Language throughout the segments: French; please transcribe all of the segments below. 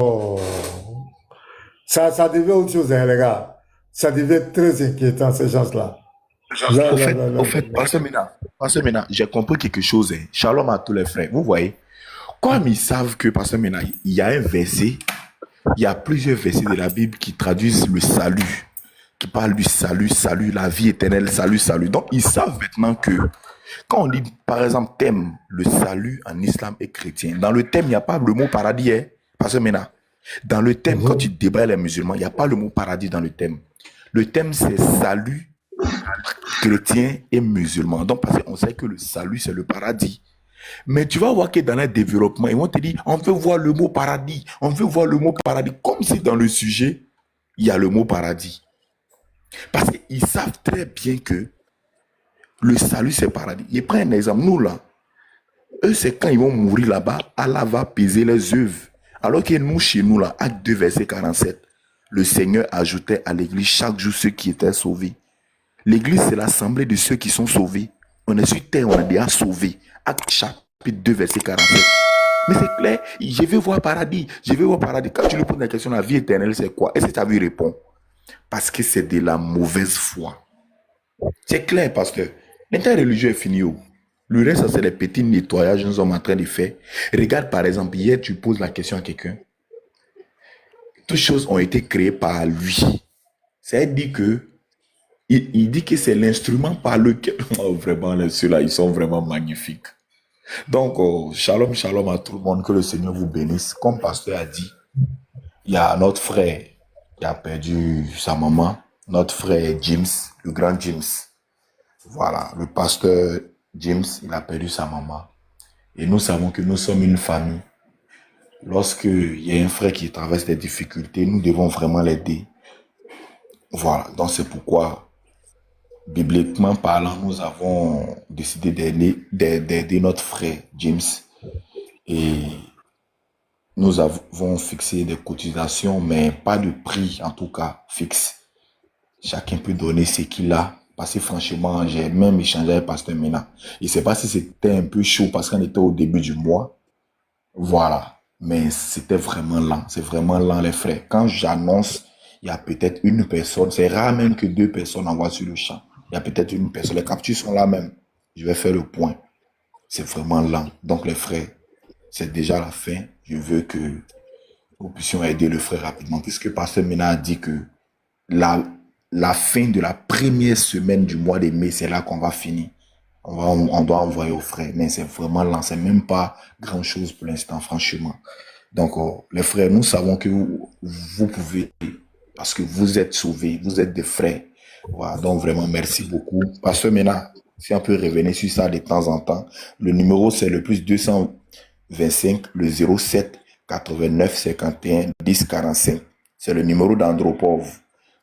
Oh, ça devient autre chose, hein, les gars. Ça devient très inquiétant, ces gens-là. Là, Au là, fait, là, au là, fait, là. Pasteur Mena, j'ai compris quelque chose. Hein. Shalom à tous les frères. Vous voyez, comme ils savent que, Pasteur Mena, il y a un verset, il y a plusieurs versets de la Bible qui traduisent le salut, qui parlent du salut, salut, la vie éternelle, salut, salut. Donc, ils savent maintenant que quand on dit, par exemple, thème, le salut en islam et chrétien, dans le thème, il n'y a pas le mot paradis, hein, Pasteur Mena. Dans le thème, quand tu Mhm. débats les musulmans, il n'y a pas le mot paradis dans le thème. Le thème, c'est salut chrétien et musulman. Donc, parce qu'on sait que le salut, c'est le paradis. Mais tu vas voir que dans le développement, ils vont te dire, on veut voir le mot paradis, on veut voir le mot paradis, comme si dans le sujet, il y a le mot paradis. Parce qu'ils savent très bien que le salut, c'est paradis. Je prends un exemple, nous là, eux, c'est quand ils vont mourir là-bas, Allah va peser les œuvres. Alors que nous, chez nous, là, acte 2, verset 47, le Seigneur ajoutait à l'église chaque jour ceux qui étaient sauvés. L'église, c'est l'assemblée de ceux qui sont sauvés. On est sur terre, on est déjà sauvés. Acte chapitre 2, verset 47. Mais c'est clair, je veux voir paradis, je veux voir paradis. Quand tu lui poses la question, la vie éternelle, c'est quoi? Est-ce que tu as vu répondre? Parce que c'est de la mauvaise foi. C'est clair, pasteur. L'inter religieux est fini. Oh. Le reste, c'est les petits nettoyages que nous sommes en train de faire. Regarde, par exemple, hier, tu poses la question à quelqu'un. Toutes choses ont été créées par lui. C'est-à-dire que il dit que c'est l'instrument par lequel... Oh, vraiment, ceux-là, ils sont vraiment magnifiques. Donc, shalom, shalom à tout le monde. Que le Seigneur vous bénisse. Comme pasteur a dit, il y a notre frère qui a perdu sa maman. Notre frère James, le grand James. Voilà, le pasteur James, il a perdu sa maman. Et nous savons que nous sommes une famille. Lorsqu'il y a un frère qui traverse des difficultés, nous devons vraiment l'aider. Voilà, donc c'est pourquoi bibliquement parlant, nous avons décidé d'aider notre frère James et nous avons fixé des cotisations, mais pas de prix en tout cas fixe. Chacun peut donner ce qu'il a. Parce que franchement, j'ai même échangé avec Pasteur Mena. Je ne sais pas si c'était un peu chaud parce qu'on était au début du mois. Voilà. Mais c'était vraiment lent. C'est vraiment lent les frères. Quand j'annonce, il y a peut-être une personne. C'est rare même que deux personnes envoient sur le champ. Il y a peut-être une personne. Les captures sont là même. Je vais faire le point. C'est vraiment lent. Donc les frères, c'est déjà la fin. Je veux que nous puissions aider le frère rapidement. Puisque Pasteur Mena a dit que la, la fin de la première semaine du mois de mai, c'est là qu'on va finir. On doit envoyer aux frères. Mais c'est vraiment lent. C'est même pas grand-chose pour l'instant, franchement. Donc, les frères, nous savons que vous pouvez, parce que vous êtes sauvés, vous êtes des frères. Voilà, donc vraiment, merci beaucoup. Pasteur Mena, si on peut revenir sur ça de temps en temps, le numéro c'est le plus 225, le 07 89 51 10 45. C'est le numéro d'Andropov.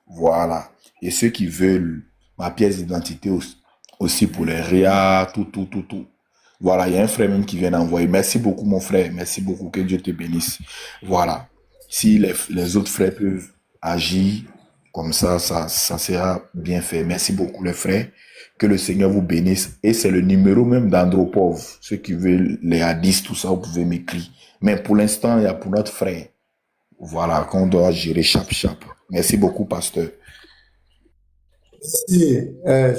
Voilà. Et ceux qui veulent ma pièce d'identité aussi pour les RIA, tout. Voilà, il y a un frère même qui vient d'envoyer. Merci beaucoup, mon frère. Merci beaucoup. Que Dieu te bénisse. Voilà. Si les autres frères peuvent agir comme ça sera bien fait. Merci beaucoup, les frères. Que le Seigneur vous bénisse. Et c'est le numéro même d'Andropov. Ceux qui veulent les hadiths, tout ça, vous pouvez m'écrire. Mais pour l'instant, il y a pour notre frère. Voilà, qu'on doit gérer chap. Merci beaucoup, pasteur. Si,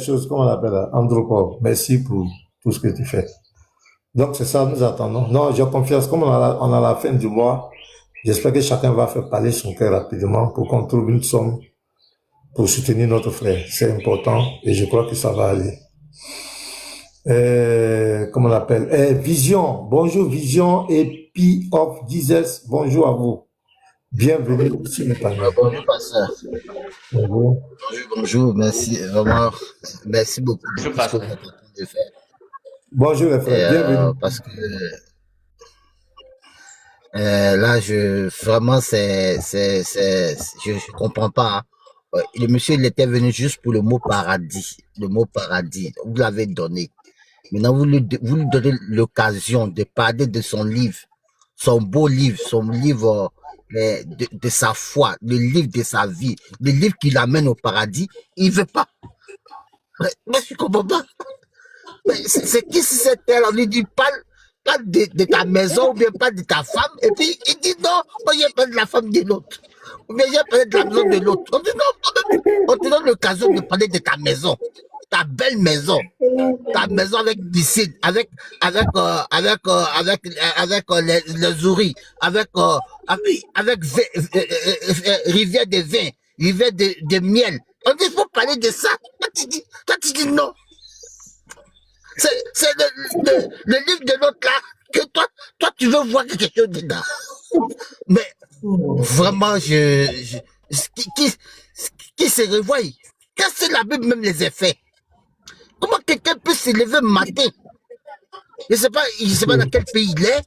chose qu'on appelle Andropov, merci pour tout ce que tu fais. Donc, c'est ça, nous attendons. Non, j'ai confiance. Comme on a la fin du mois, j'espère que chacun va faire parler son cœur rapidement pour qu'on trouve une somme pour soutenir notre frère. C'est important et je crois que ça va aller. Comment on appelle? Vision. Bonjour, Vision et P of Jesus. Bonjour à vous. Bienvenue sur le panel. Bonjour, pasteur. Bonjour. Bonjour, merci, vraiment, merci beaucoup de Je tout ce que passe. vous êtes en train de faire. Bonjour les frères, bienvenue. Parce que là, vraiment, je comprends pas. Hein. Le monsieur, il était venu juste pour le mot paradis. Le mot paradis, vous l'avez donné. Maintenant, vous lui donnez l'occasion de parler de son livre, son beau livre, son livre de sa foi, le livre de sa vie, le livre qui l'amène au paradis. Il veut pas. Mais je comprends pas. Mais c'est qui c'est cette terre? On lui dit, parle parle de ta maison ou bien parle de ta femme, et puis il dit non, moi j'ai parlé de la femme de l'autre. Ou bien j'ai parlé de la maison de l'autre. On dit non, on te donne l'occasion de parler de ta maison, ta belle maison. Ta maison avec piscine, avec les ouris, avec rivière de vin, rivière de miel. On dit, il faut parler de ça. Toi, tu dis non. C'est le livre de l'autre là, que toi, tu veux voir quelque chose dedans. Mais vraiment, qui se revoit, quand c'est la Bible même les effets. Comment quelqu'un peut se lever matin? Je ne sais pas dans quel pays il est.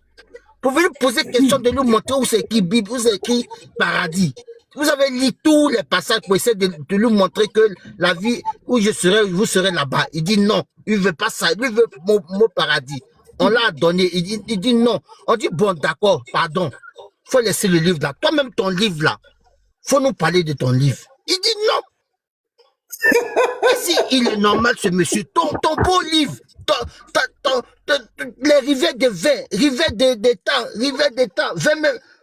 Pour venir poser question de nous montrer où c'est écrit Bible, où c'est écrit paradis. Vous avez lu tous les passages pour essayer de nous montrer que la vie où vous serez là-bas. Il dit non, il ne veut pas ça, il veut mon paradis. On l'a donné, il dit non. On dit bon, d'accord, pardon. Il faut laisser le livre là. Toi-même, ton livre là, il faut nous parler de ton livre. Il dit non. Et si il est normal, ce monsieur, ton beau livre, les rivières de vin, rivières de temps,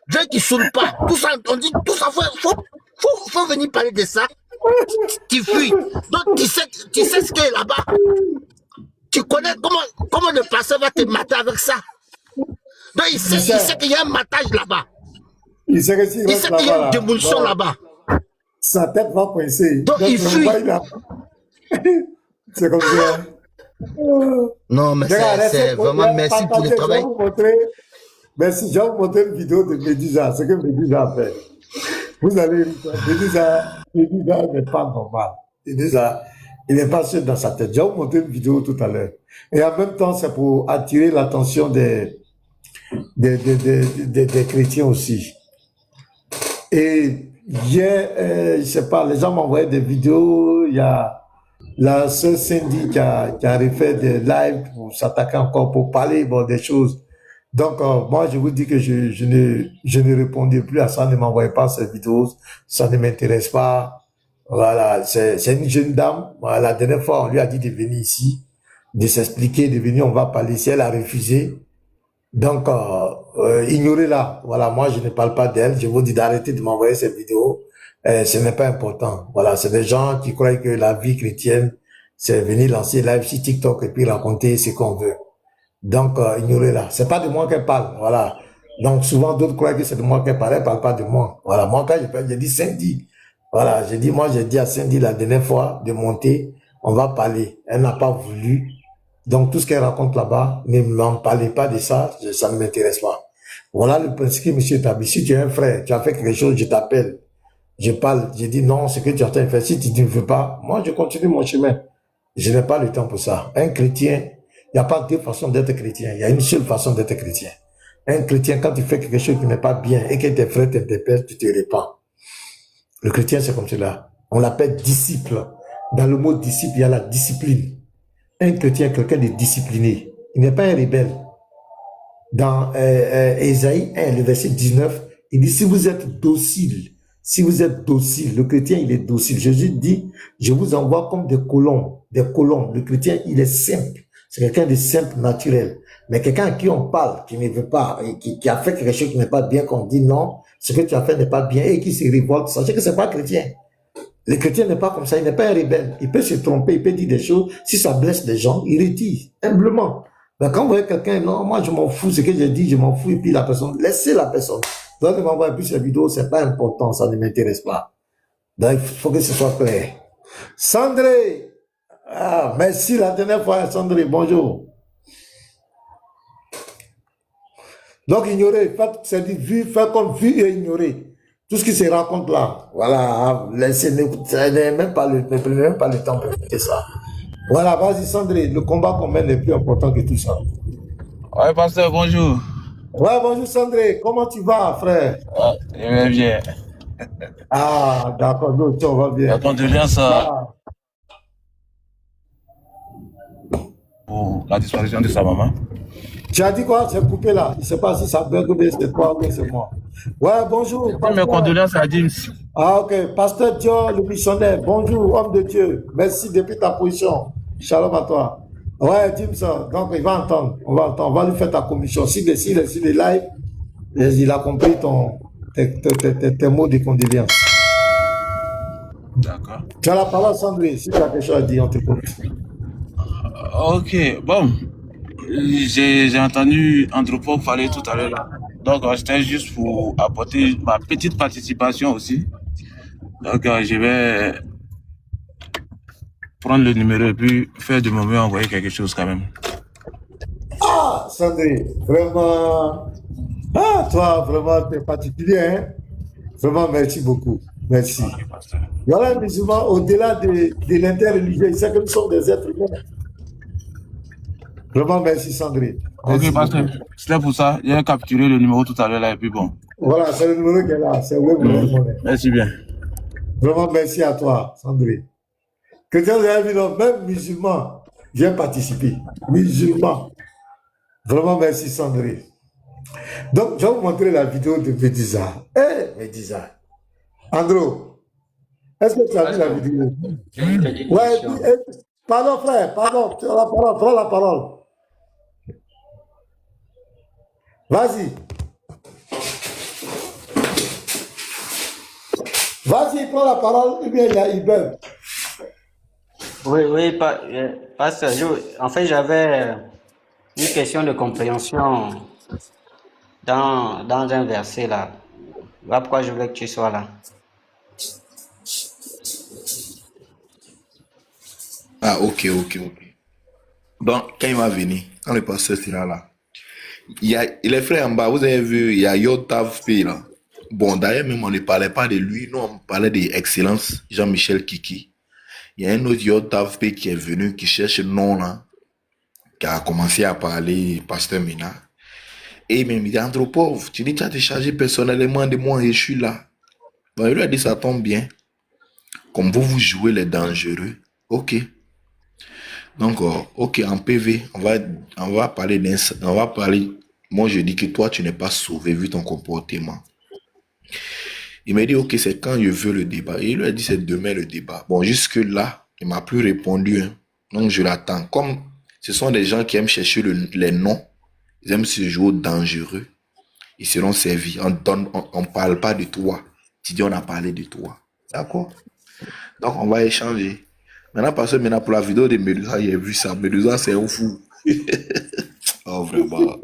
vin qui ne saoule pas, tout ça, on dit, tout ça, faut venir parler de ça. Tu fuis. Donc, tu sais ce qu'il y a là-bas. Tu connais comment le pasteur va te mater avec ça. Donc, il sait qu'il y a un matage là-bas. Il sait qu'il y a une démolition là-bas. Sa tête va presser. Donc il fuit. C'est comme ça. Non, mais c'est vraiment merci pour le travail. Merci, je vais vous montrer une vidéo de Médusa, ce que Médusa a fait. Vous allez, Médusa n'est pas normal. Médusa, il n'est pas sûr dans sa tête. Je vais vous montrer une vidéo tout à l'heure. Et en même temps, c'est pour attirer l'attention des chrétiens aussi. Et hier, je sais pas, les gens m'envoyaient des vidéos. Il y a la sœur Cindy qui a refait des lives pour s'attaquer encore, pour parler des choses. Donc, moi, je vous dis que je ne répondais plus à ça, ne m'envoyez pas ces vidéos, ça ne m'intéresse pas. Voilà, c'est une jeune dame. Voilà, la dernière fois, on lui a dit de venir ici, de s'expliquer, de venir, on va parler ici. Elle a refusé. Donc, ignorez-la. Voilà, moi, je ne parle pas d'elle. Je vous dis d'arrêter de m'envoyer ces vidéos. Ce n'est pas important. Voilà, c'est des gens qui croient que la vie chrétienne, c'est venir lancer live sur TikTok et puis raconter ce qu'on veut. Donc, ignorez-la. C'est pas de moi qu'elle parle. Voilà. Donc, souvent, d'autres croient que c'est de moi qu'elle parle. Elle parle pas de moi. Voilà. Moi, quand je parle, j'ai dit Cindy. Voilà. J'ai dit à Cindy la dernière fois de monter. On va parler. Elle n'a pas voulu. Donc, tout ce qu'elle raconte là-bas, ne m'en parlez pas de ça, ça ne m'intéresse pas. Voilà le principe que monsieur établit. Si tu es un frère, tu as fait quelque chose, je t'appelle, je parle, je dis non, ce que tu as fait, si tu ne veux pas, moi je continue mon chemin. Je n'ai pas le temps pour ça. Un chrétien, il n'y a pas deux façons d'être chrétien, il y a une seule façon d'être chrétien. Un chrétien, quand tu fais quelque chose qui n'est pas bien et que tes frères t'interpellent, tu te répands. Le chrétien, c'est comme cela. On l'appelle disciple. Dans le mot disciple, il y a la discipline. Un chrétien, quelqu'un de discipliné. Il n'est pas un rebelle. Dans Ésaïe 1, le verset 19, il dit, si vous êtes docile, le chrétien, il est docile. Jésus dit, je vous envoie comme des colombes. Le chrétien, il est simple. C'est quelqu'un de simple, naturel. Mais quelqu'un à qui on parle, qui ne veut pas, qui a fait quelque chose qui n'est pas bien, qu'on dit non, ce que tu as fait n'est pas bien, et qui se révolte, sachez que c'est pas chrétien. Le chrétien n'est pas comme ça, il n'est pas un rebelle. Il peut se tromper, il peut dire des choses. Si ça blesse des gens, il retire, humblement. Mais quand vous voyez quelqu'un, non, moi je m'en fous, ce que j'ai dit, je m'en fous, et puis la personne, laissez la personne. Donc, ne m'envoyez plus cette vidéo, c'est pas important, ça ne m'intéresse pas. Donc, il faut que ce soit clair. Sandré, merci la dernière fois, Sandré, bonjour. Donc, ignorer, c'est dit, faire comme vu et ignorer. Tout ce qui se raconte là, voilà, laissez, ne prenez même pas le temps pour écouter ça. Voilà, vas-y Sandré, le combat qu'on mène est plus important que tout ça. Ouais, pasteur, bonjour. Ouais, bonjour Sandré, comment tu vas, frère? Je vais bien. Ah, d'accord, nous, on va bien. La condoléance pour la disparition de sa maman. Tu as dit quoi? C'est coupé là. Je ne sais pas si ça bug ou bien c'est toi ou bien c'est moi. Ouais, bonjour. Mes condoléances à James. Ah, ok. Pasteur Dion, le missionnaire. Bonjour, homme de Dieu. Merci depuis ta position. Shalom à toi. Ouais, dis-moi ça. Donc, il va entendre. On va entendre. On va lui faire ta commission. S'il est sur les lives, il a compris tes mots de condoléances. D'accord. Tu as la parole, Sandrine. Si tu as quelque chose à dire, on t'écoute. Ok, bon. J'ai entendu Anthropo parler tout à l'heure là. Donc, c'était juste pour apporter ma petite participation aussi. Donc, je vais prendre le numéro et puis faire du moment envoyer quelque chose quand même. Ah, Sandrine, vraiment. Ah, toi, vraiment, tu es particulier, hein? Vraiment, merci beaucoup. Merci. Ok, pasteur. Voilà, musulman, au-delà de l'interreligieux, il sait que nous sommes des êtres humains. Vraiment, merci, Sandrine. Merci Ok, pasteur. beaucoup. C'était pour ça. J'ai capturé le numéro tout à l'heure là et puis bon. Voilà, c'est le numéro qui est là. C'est où vous l'avez monnaie. Merci bien. Vraiment, merci à toi, Sandrine. Que Dieu vous ait vu, donc, même musulman, j'ai participé. Musulman. Vraiment, merci, Sandrine. Donc, je vais vous montrer la vidéo de Médisa. Eh, Médisa. Andro, est-ce que tu as vu la vidéo? Ouais, pardon, frère, pardon, tu as la parole, prends la parole. Vas-y. Vas-y, prends la parole, ou bien il bug. Oui, pasteur, en fait, j'avais une question de compréhension dans un verset là. Voilà pourquoi je voulais que tu sois là. Ah, ok. Donc, quand il va venir, quand le pasteur sera là, il y a les frères en bas, vous avez vu, il y a Yotav P là. Bon, d'ailleurs, même on ne parlait pas de lui, nous on parlait de Excellence Jean-Michel Kiki. Il y a un autre Yotav P qui est venu, qui cherche le nom là, qui a commencé à parler, pasteur Mina. Et même il dit, Andropov, tu dis, tu as déchargé personnellement de moi et je suis là. Bon, il lui a dit, ça tombe bien. Comme vous jouez les dangereux, ok. Donc, ok, en PV, on va parler moi je dis que toi, tu n'es pas sauvé vu ton comportement. Il m'a dit, ok, c'est quand je veux le débat. Et il lui a dit, c'est demain le débat. Bon, jusque-là, il m'a plus répondu. Hein. Donc, je l'attends. Comme ce sont des gens qui aiment chercher les noms, ils aiment se jouer dangereux, ils seront servis. On parle pas de toi. Tu dis, on a parlé de toi. D'accord? Donc, on va échanger. Maintenant, parce que maintenant, pour la vidéo de Medusa, j'ai vu ça. Medusa, c'est un fou. Oh, vraiment.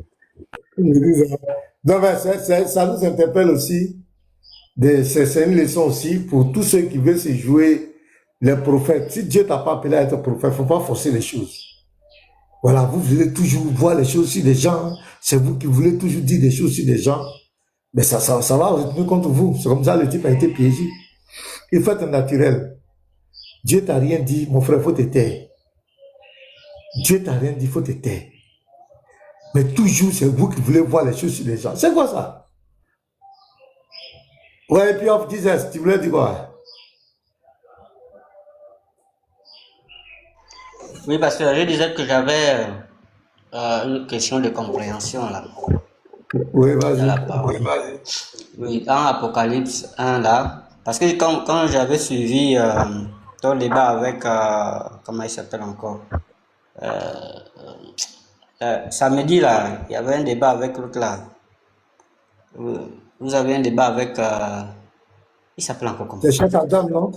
Donc, ça nous interpelle aussi. C'est une leçon aussi pour tous ceux qui veulent se jouer les prophètes. Si Dieu t'a pas appelé à être prophète, il ne faut pas forcer les choses. Voilà, vous voulez toujours voir les choses sur les gens. C'est vous qui voulez toujours dire des choses sur les gens. Mais ça va retourner contre vous. C'est comme ça le type a été piégé. Il faut être naturel. Dieu t'a rien dit, mon frère, il faut te taire. Dieu t'a rien dit, il faut te taire. Mais toujours, c'est vous qui voulez voir les choses sur les gens. C'est quoi ça? Ouais, et puis off Jesus, tu voulais dire quoi? Oui, parce que je disais que j'avais une question de compréhension là. Oui, vas-y. Dans la parole. Oui, dans Apocalypse 1 là, parce que quand j'avais suivi ton débat avec, comment il s'appelle encore, samedi là, il y avait un débat avec l'autre là. Vous avez un débat avec, il s'appelle encore comment? C'est Cheikh Adam, non?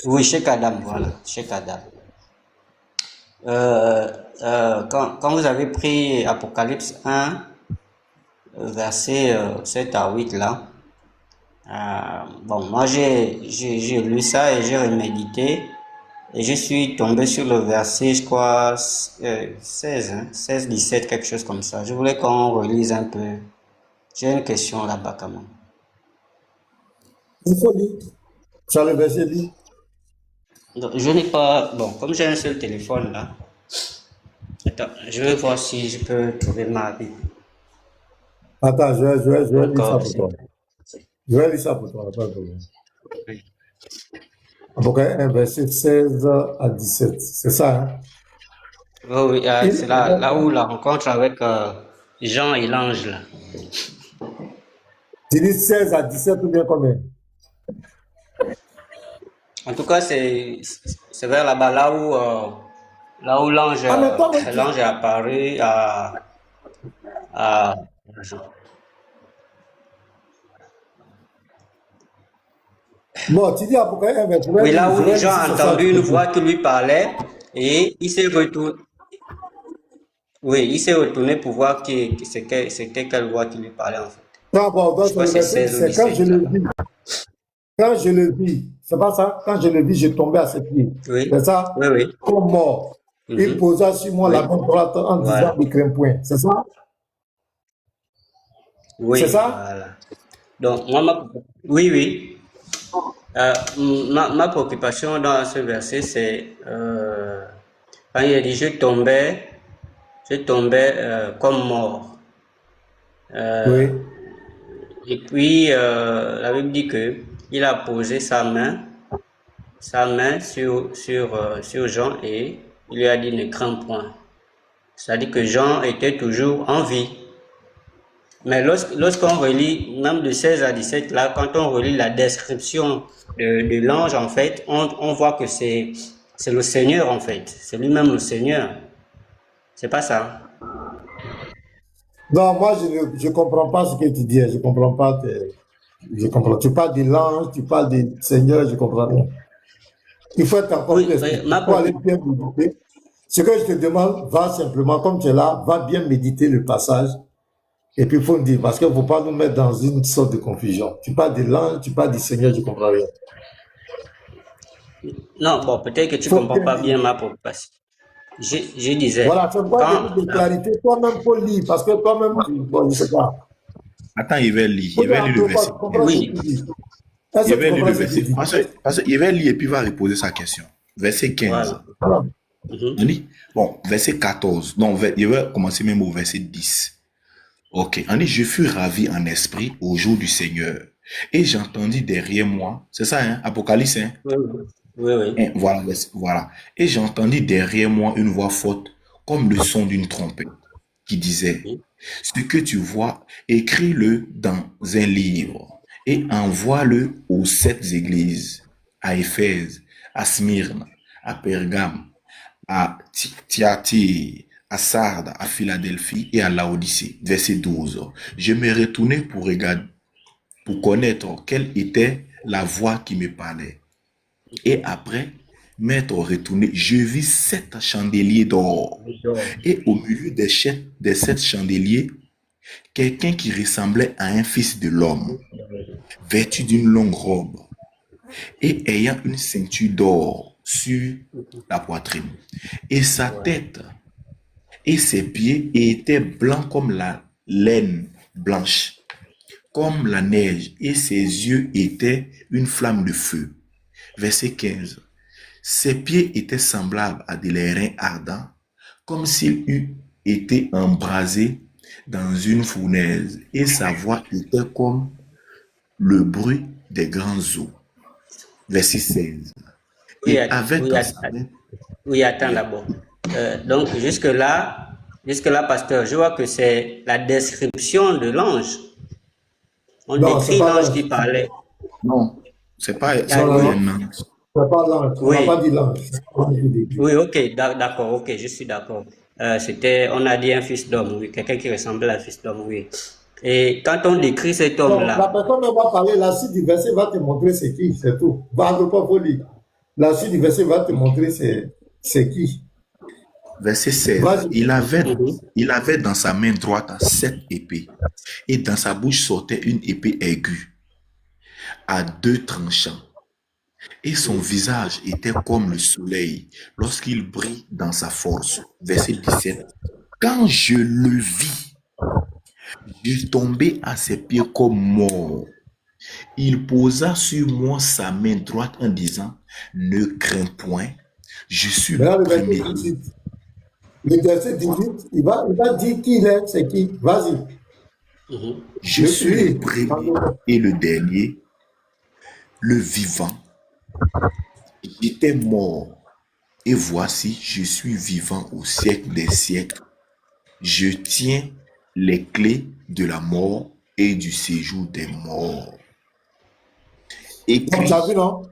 Oui, Cheikh Adam, voilà, Cheikh Adam. Quand vous avez pris Apocalypse 1, verset 7 à 8 là, bon, moi j'ai lu ça et j'ai remédité et je suis tombé sur le verset, je crois, 16, 17, quelque chose comme ça. Je voulais qu'on relise un peu. J'ai une question là-bas quand même. Il faut lire. Ça, le verset dit. Donc, je n'ai pas, bon, comme j'ai un seul téléphone là, attends, je vais voir si je peux trouver ma Bible. Attends, je vais lire ça D'accord, pour toi. Je vais lire ça pour toi, pas de problème. Apocalypse 1, verset 16 à 17. C'est ça, hein? oh, oui, c'est là où la rencontre avec Jean et l'ange là. Tu dis 16 à 17 ou bien combien? En tout cas, c'est vers là-bas, là où Là où En même temps, l'ange est apparu à Jean. bon, tu dis Apocalypse 1, je vais Oui, là lire, je où vais Jean lire si a c'est ça entendu que une tu dis. voix qui lui parlait et il s'est retourné. Oui, il s'est retourné pour voir c'était quelle voix qui lui parlait en fait. Non, bon, Je donc c'est crois le que c'est verset 16 ou 17. Quand je 17 là. le vis, quand je le vis, c'est pas ça? Quand je le vis, je tombais à ses pieds. Oui, C'est ça? oui, oui. Comme mort. Il Mhm. posa sur moi la Oui, main droite en disant voilà. ne crains point. C'est ça? C'est Oui, ça? voilà. Donc, oui, oui. Ma préoccupation dans ce verset, c'est quand il a dit je tombais comme mort. Euh, Oui. et puis, la Bible dit que il a posé sa main sur Jean et il lui a dit ne crains point. C'est-à-dire que Jean était toujours en vie. Mais lorsqu'on relit, même de 16 à 17, là, quand on relit la description de l'ange, en fait, on voit que c'est le Seigneur, en fait. C'est lui-même le Seigneur. C'est pas ça? Non, moi, je ne comprends pas ce que tu dis. Je comprends pas. Je comprends. Tu parles de l'ange, tu parles du Seigneur, je comprends rien. Il faut être encore Oui, plus mais explicite. Pour aller bien méditer. Ce que je te demande, va simplement, comme tu es là, va bien méditer le passage. Et puis, il faut me dire, parce qu'il ne faut pas nous mettre dans une sorte de confusion. Tu parles de l'ange, tu parles du Seigneur, je ne comprends rien. non, bon, peut-être que Il tu faut comprends bien pas bien lire. ma préoccupation. Je disais, Voilà, fais-moi un quand, peu de clarité. Toi-même, faut lire, parce que toi-même, bon, je ne sais pas. Attends, il va lire. Faut Il va dire lire un le peu, verset tu comprends ce 15. que oui, tu dis. Est-ce Il que tu va lire comprends le ce que tu verset. dis? Parce qu'il va lire et puis il va reposer sa question. Verset 15. voilà. Voilà. On dit, bon, verset 14. Donc, il va commencer même au verset 10. Ok. On dit, je fus ravi en esprit au jour du Seigneur. Et j'entendis derrière moi, c'est ça, hein, Apocalypse, hein? Oui, oui, oui, oui. Hein, voilà, voilà. Et j'entendis derrière moi une voix forte, comme le son d'une trompette, qui disait, Oui, ce que tu vois, écris-le dans un livre et envoie-le aux 7 églises, à Éphèse, à Smyrne, à Pergame, à Thyatire, à Sardes, à Philadelphie et à Laodicée. Verset 12. Je me retournai pour regarder, pour connaître quelle était la voix qui me parlait. Et après m'être retourné, je vis 7 chandeliers d'or. Et au milieu des 7 chandeliers, quelqu'un qui ressemblait à un fils de l'homme, vêtu d'une longue robe et ayant une ceinture d'or sur la poitrine. Et sa tête et ses pieds étaient blancs comme la laine blanche, comme la neige, et ses yeux étaient une flamme de feu. Verset 15. Ses pieds étaient semblables à des airains ardents, comme s'il eût été embrasé dans une fournaise, et sa voix était comme le bruit des grands eaux. Verset 16. oui, Il avait oui, dans sa main... oui, attends Oui. d'abord. Donc, jusque-là, pasteur, je vois que c'est la description de l'ange. On Non, c'est décrit pas l'ange l'ange. qui parlait. Non, c'est pas Ah, Non, non, oui, non. un ange. C'est pas l'ange. On n'a pas oui, dit l'ange. C'est pas l'ange qui dit. oui, ok, d'accord, ok, je suis d'accord. On a dit un fils d'homme, oui, quelqu'un qui ressemblait à un fils d'homme, oui. Et quand on décrit cet Donc, la homme-là, personne qui va parler, la suite du verset va te montrer c'est qui, c'est tout. Va ne pas lire. La suite du verset va te montrer c'est qui. Verset 16. Vas-y. mhm, Il avait dans sa main droite 7 épées, et dans sa bouche sortait une épée aiguë, à 2 tranchants. Et son visage était comme le soleil lorsqu'il brille dans sa force. Verset 17. Quand je le vis, je tombais à ses pieds comme mort. Il posa sur moi sa main droite en disant, ne crains point, je suis le Maintenant, le verset premier. 18. Le verset 18, il va dire qui il est, c'est qui. Vas-y. mhm. Je suis le Lis. premier et le dernier, le vivant. J'étais mort, et voici, je suis vivant au siècle des siècles. Je tiens les clés de la mort et du séjour des morts. Donc, tu as Écrit, vu, non?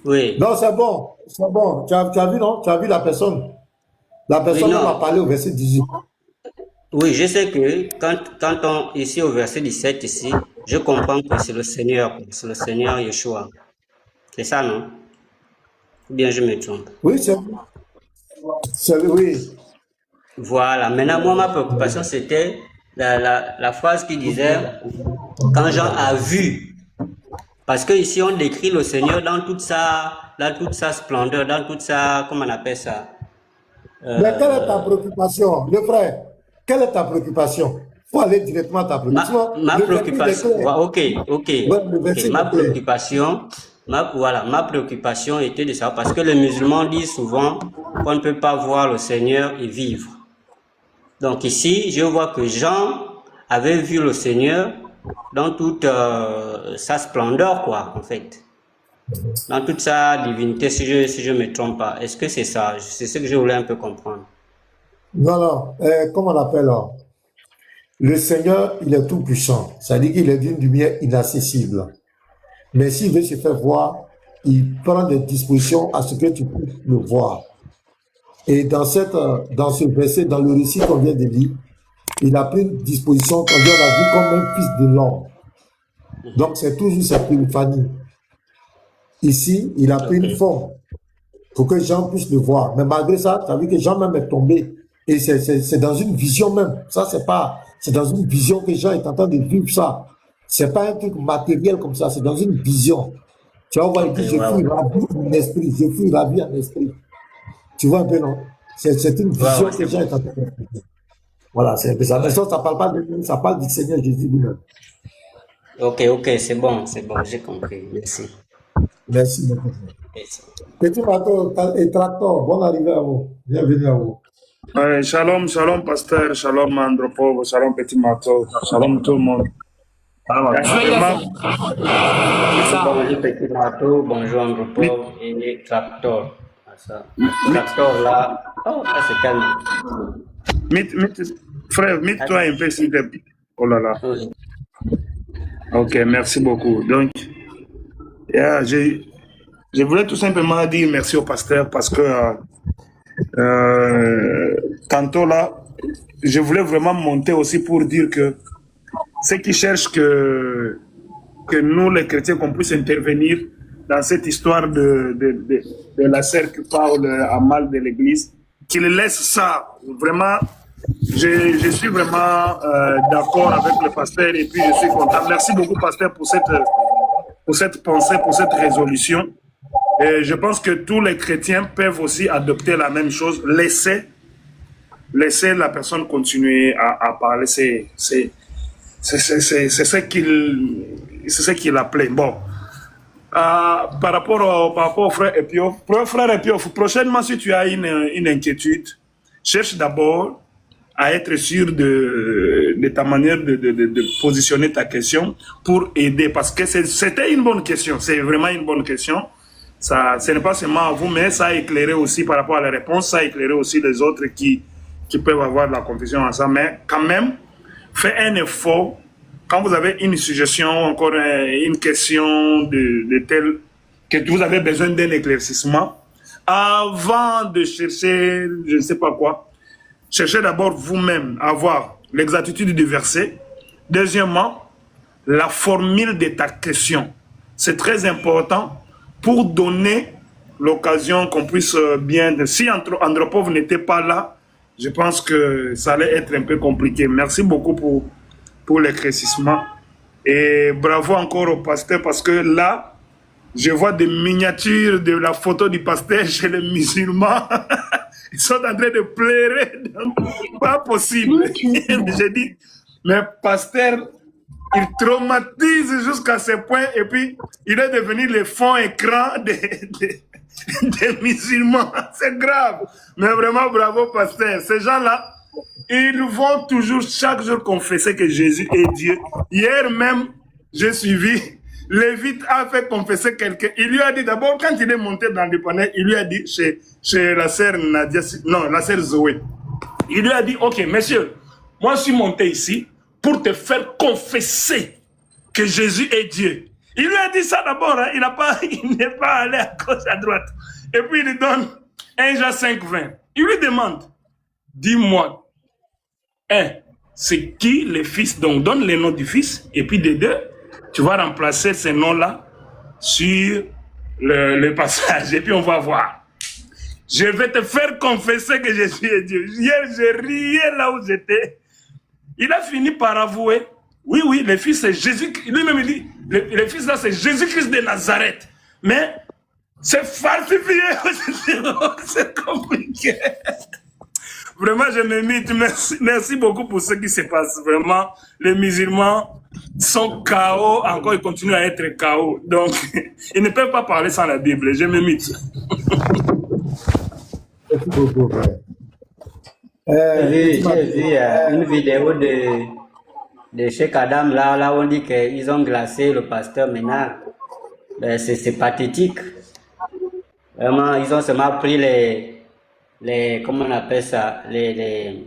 Oui. Non, c'est bon, c'est bon. Tu as vu, non? Tu as vu la personne? La Oui, personne même a non. parlé au verset 18. Oui, je sais que quand on, ici au verset 17 ici, je comprends que c'est le Seigneur, c'est le Seigneur Yeshua. C'est ça, non? Ou bien je me trompe. Oui, oui. Voilà. Maintenant, moi, ma préoccupation, c'était la phrase qui disait, quand Jean a vu. Parce que ici, on décrit le Seigneur dans toute sa splendeur, dans toute sa, comment on appelle ça? Mais quelle est ta Euh, préoccupation, le frère? Quelle est ta préoccupation? Il faut aller directement à ta préoccupation. Sinon, ma le verset il est préoccupation, clair. ok, ok, Ouais, le ok. verset il Ma est clair. préoccupation, voilà, ma préoccupation était de savoir, parce que les musulmans disent souvent qu'on ne peut pas voir le Seigneur et vivre. Donc ici, je vois que Jean avait vu le Seigneur dans toute sa splendeur, quoi, en fait. Dans toute sa divinité, si je me trompe pas. Est-ce que c'est ça? C'est ce que je voulais un peu comprendre. Non, non. Comment on appelle là? Le Seigneur, il est tout puissant. Ça dit qu'il est d'une lumière inaccessible. Mais s'il veut se faire voir, il prend des dispositions à ce que tu puisses le voir. Et dans ce verset, dans le récit qu'on vient de lire, il a pris une disposition qu'on vient a vu comme un fils de l'homme. Donc c'est toujours cette polyphanie. Ici, il a pris Ok. une forme pour que Jean puisse le voir. Mais malgré ça, ça veut dire que Jean même est tombé. Et c'est dans une vision même. Ça, c'est dans une vision que Jean est en train de vivre ça. C'est pas un truc matériel comme ça, c'est dans une vision. Tu vas voir, il Ok, dit, je ouais, fus ouais. ravi en esprit, je fus ravi en esprit. Tu vois un peu, non? C'est une Ouais, vision ouais, que c'est Jean bon. est en train de vivre. Voilà, c'est un peu ça. Mais Ouais. ça parle pas de lui, ça parle du Seigneur Jésus lui-même. Ok, ok, c'est bon, j'ai compris. Merci. Merci, mon frère. Merci. Petit bateau et tracteur, bonne arrivée à vous. Bienvenue à vous. Shalom, shalom, pasteur, shalom, Andropov, shalom, petit mato, shalom, tout le monde. Vraiment, Bonjour Petit Marteau, bonjour mit, Andropov et Tractor. Ah, ça. Tractor là. Oh, là c'est calme. frère, Ah, mets-toi un peu, s'il te plaît. Oh là là. oui. Ok, merci beaucoup. Donc, yeah, je voulais tout simplement dire merci au pasteur parce que tantôt là, je voulais vraiment monter aussi pour dire que ceux qui cherchent que nous, les chrétiens, qu'on puisse intervenir dans cette histoire de la sœur qui parle à mal de l'Église, qu'ils laissent ça. Vraiment, je suis vraiment d'accord avec le pasteur et puis je suis content. Merci beaucoup, pasteur, pour cette pensée, pour cette résolution. Et je pense que tous les chrétiens peuvent aussi adopter la même chose. Laisser la personne continuer à parler. C'est ce qu'il appelait. Bon. Par rapport au frère Epiof, frère Epiof, prochainement, si tu as une inquiétude, cherche d'abord à être sûr de ta manière de positionner ta question pour aider. Parce que c'était une bonne question. C'est vraiment une bonne question. Ça, ce n'est pas seulement à vous, mais ça a éclairé aussi par rapport à la réponse, ça a éclairé aussi les autres qui peuvent avoir de la confusion en ça. Mais quand même, faites un effort. Quand vous avez une suggestion, encore une question de tel, que vous avez besoin d'un éclaircissement, avant de chercher, je ne sais pas quoi, cherchez d'abord vous-même à voir l'exactitude du verset. Deuxièmement, la formule de ta question. C'est très important pour donner l'occasion qu'on puisse bien... Si Andropov n'était pas là, je pense que ça allait être un peu compliqué. Merci beaucoup pour l'éclaircissement. Et bravo encore au pasteur parce que là, je vois des miniatures de la photo du pasteur chez les musulmans. Ils sont en train de pleurer. Pas possible. J'ai dit, mais pasteur, il traumatise jusqu'à ce point et puis il est devenu le fond écran des musulmans. C'est grave. Mais vraiment, bravo, pasteur. Ces gens-là, ils vont toujours, chaque jour, confesser que Jésus est Dieu. Hier même, j'ai suivi, Lévite a fait confesser quelqu'un. Il lui a dit d'abord, quand il est monté dans le panel, il lui a dit chez la sœur Nadia, non, la sœur Zoé, il lui a dit, ok, monsieur, moi je suis monté ici pour te faire confesser que Jésus est Dieu. Il lui a dit ça d'abord, hein. Il n'est pas allé à gauche, à droite. Et puis il lui donne 1 Jean 5, 20. Il lui demande, dis-moi, c'est qui le fils? Donc donne les noms du fils, et puis des deux, tu vas remplacer ces noms-là sur le passage, et puis on va voir. Je vais te faire confesser que je suis Dieu. Hier, j'ai riais là où j'étais. Il a fini par avouer, oui, le fils c'est Jésus. Lui-même il dit, le fils là c'est Jésus-Christ de Nazareth. Mais c'est falsifié. C'est compliqué. Vraiment, je me mythe. Merci beaucoup pour ce qui se passe. Vraiment, les musulmans sont KO. Encore, ils continuent à être KO. Donc, ils ne peuvent pas parler sans la Bible. Je me mythe. Merci beaucoup, frère. J'ai vu une vidéo de Cheikh Adam là où on dit qu'ils ont glacé le pasteur Ménard. Ben, c'est pathétique. Vraiment, ils ont seulement pris comment on appelle ça, les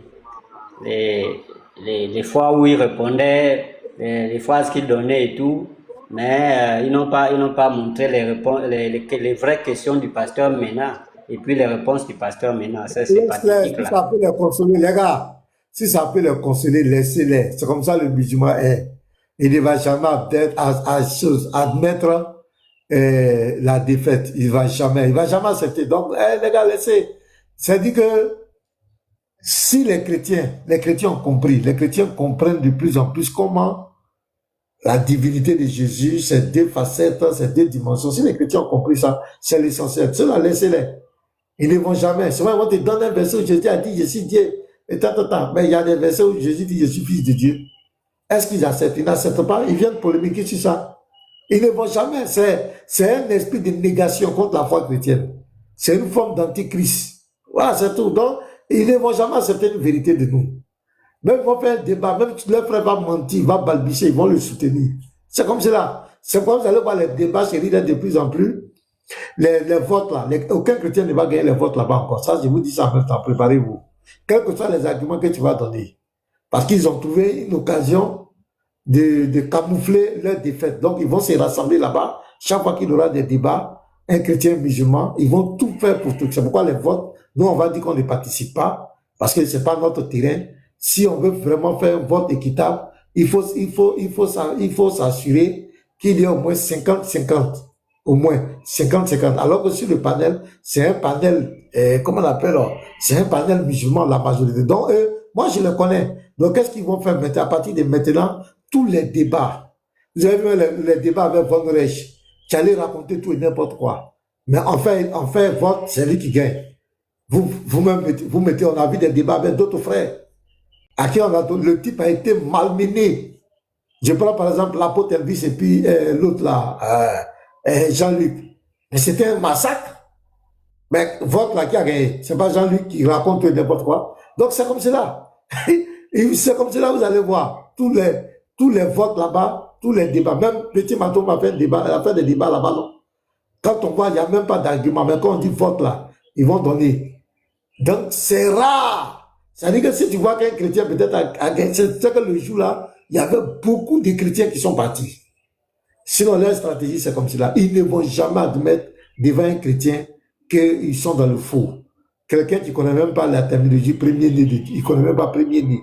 fois où il répondait, les phrases qu'il donnait et tout, mais ils n'ont pas montré les vraies questions du pasteur Ménard et puis les réponses du pasteur Ménard. Ça, c'est pathétique Si là. ça peut les consoler, les gars, si ça peut les consoler, laissez-les. C'est comme ça le musulman est. Il ne va jamais admettre la défaite. Il va jamais accepter. Donc, les gars, laissez. C'est-à-dire que si les chrétiens ont compris, les chrétiens comprennent de plus en plus comment la divinité de Jésus, ces deux facettes, ces deux dimensions. Si les chrétiens ont compris ça, c'est l'essentiel. Cela, laissez-les. Ils ne vont jamais. C'est vrai, on te donne un verset où Jésus a dit, je suis Dieu. Et mais il y a des versets où Jésus dit, je suis fils de Dieu. Est-ce qu'ils acceptent? Ils n'acceptent pas. Ils viennent polémiquer sur ça. Ils ne vont jamais. C'est un esprit de négation contre la foi chrétienne. C'est une forme d'antichrist. Voilà, c'est tout. Donc, ils ne vont jamais accepter une vérité de nous. Même ils vont faire un débat, même si leur frère va mentir, va balbutier, ils vont le soutenir. C'est comme cela. C'est comme vous allez voir les débats chéris de plus en plus. Les votes là, aucun chrétien ne va gagner les votes là-bas encore. Ça, je vous dis ça en même temps, préparez-vous. Quels que soient les arguments que tu vas donner. Parce qu'ils ont trouvé une occasion de camoufler leur défaite. Donc, ils vont se rassembler là-bas. Chaque fois qu'il y aura des débats, un chrétien musulman, ils vont tout faire pour tout. C'est pourquoi les votes, nous, on va dire qu'on ne participe pas, parce que c'est pas notre terrain. Si on veut vraiment faire un vote équitable, il faut s'assurer qu'il y ait au moins 50-50. Au moins 50-50. Alors que sur le panel, c'est un panel, comment on appelle, c'est un panel musulman, la majorité. Donc, moi, je le connais. Donc, qu'est-ce qu'ils vont faire maintenant? À partir de maintenant, tous les débats. Vous avez vu les débats avec Von Reich. Tu allais raconter tout et n'importe quoi. Mais enfin, vote, c'est lui qui gagne. Vous mettez, on a vu des débats avec d'autres frères. À qui le type a été malmené. Je prends par exemple l'apôtre Elvis et puis l'autre là, Jean-Luc. Mais c'était un massacre. Mais vote là qui a gagné. C'est pas Jean-Luc qui raconte n'importe quoi. Donc c'est comme cela. C'est comme cela, vous allez voir. Tous les votes là-bas, tous les débats. Même Petit Maton m'a fait des débats là-bas. Non? Quand on voit, il n'y a même pas d'argument. Mais quand on dit vote là, ils vont donner. Donc c'est rare. C'est-à-dire que si tu vois qu'un chrétien peut-être a gagné, c'est que le jour là, il y avait beaucoup de chrétiens qui sont partis. Sinon, leur stratégie, c'est comme cela. Ils ne vont jamais admettre devant un chrétien qu'ils sont dans le faux. Quelqu'un qui ne connaît même pas la terminologie premier-né, il ne connaît même pas premier-né.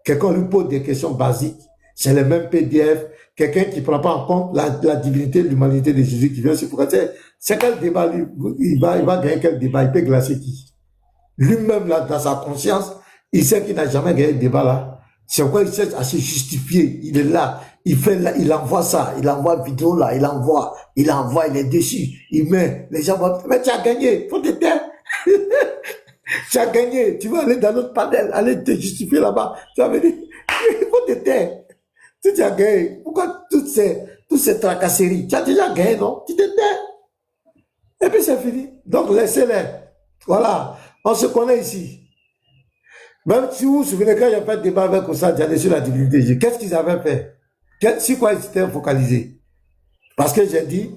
Quelqu'un lui pose des questions basiques, c'est le même PDF. Quelqu'un qui ne prend pas en compte la divinité, l'humanité de Jésus qui vient se foutre. C'est quel débat, il va gagner quel débat, il peut glacer qui? Lui-même, là, dans sa conscience, il sait qu'il n'a jamais gagné le débat là. C'est pourquoi il sait à se justifier. Il est là, il envoie ça, il envoie vidéo là, il envoie, il est dessus, il met, les gens vont, mais tu as gagné, faut te taire. Tu as gagné, tu vas aller dans notre panel, aller te justifier là-bas. Tu vas venir, il faut te taire. Si tu as gagné, pourquoi toutes ces tracasseries? Tu as déjà gagné, non? Tu te tais. Et puis c'est fini. Donc laissez-les. Voilà, on se connaît ici. Même si vous vous souvenez, quand j'ai fait le débat avec Ossad Diané sur la divinité, qu'est-ce qu'ils avaient fait? Sur quoi ils s'étaient focalisés? Parce que j'ai dit,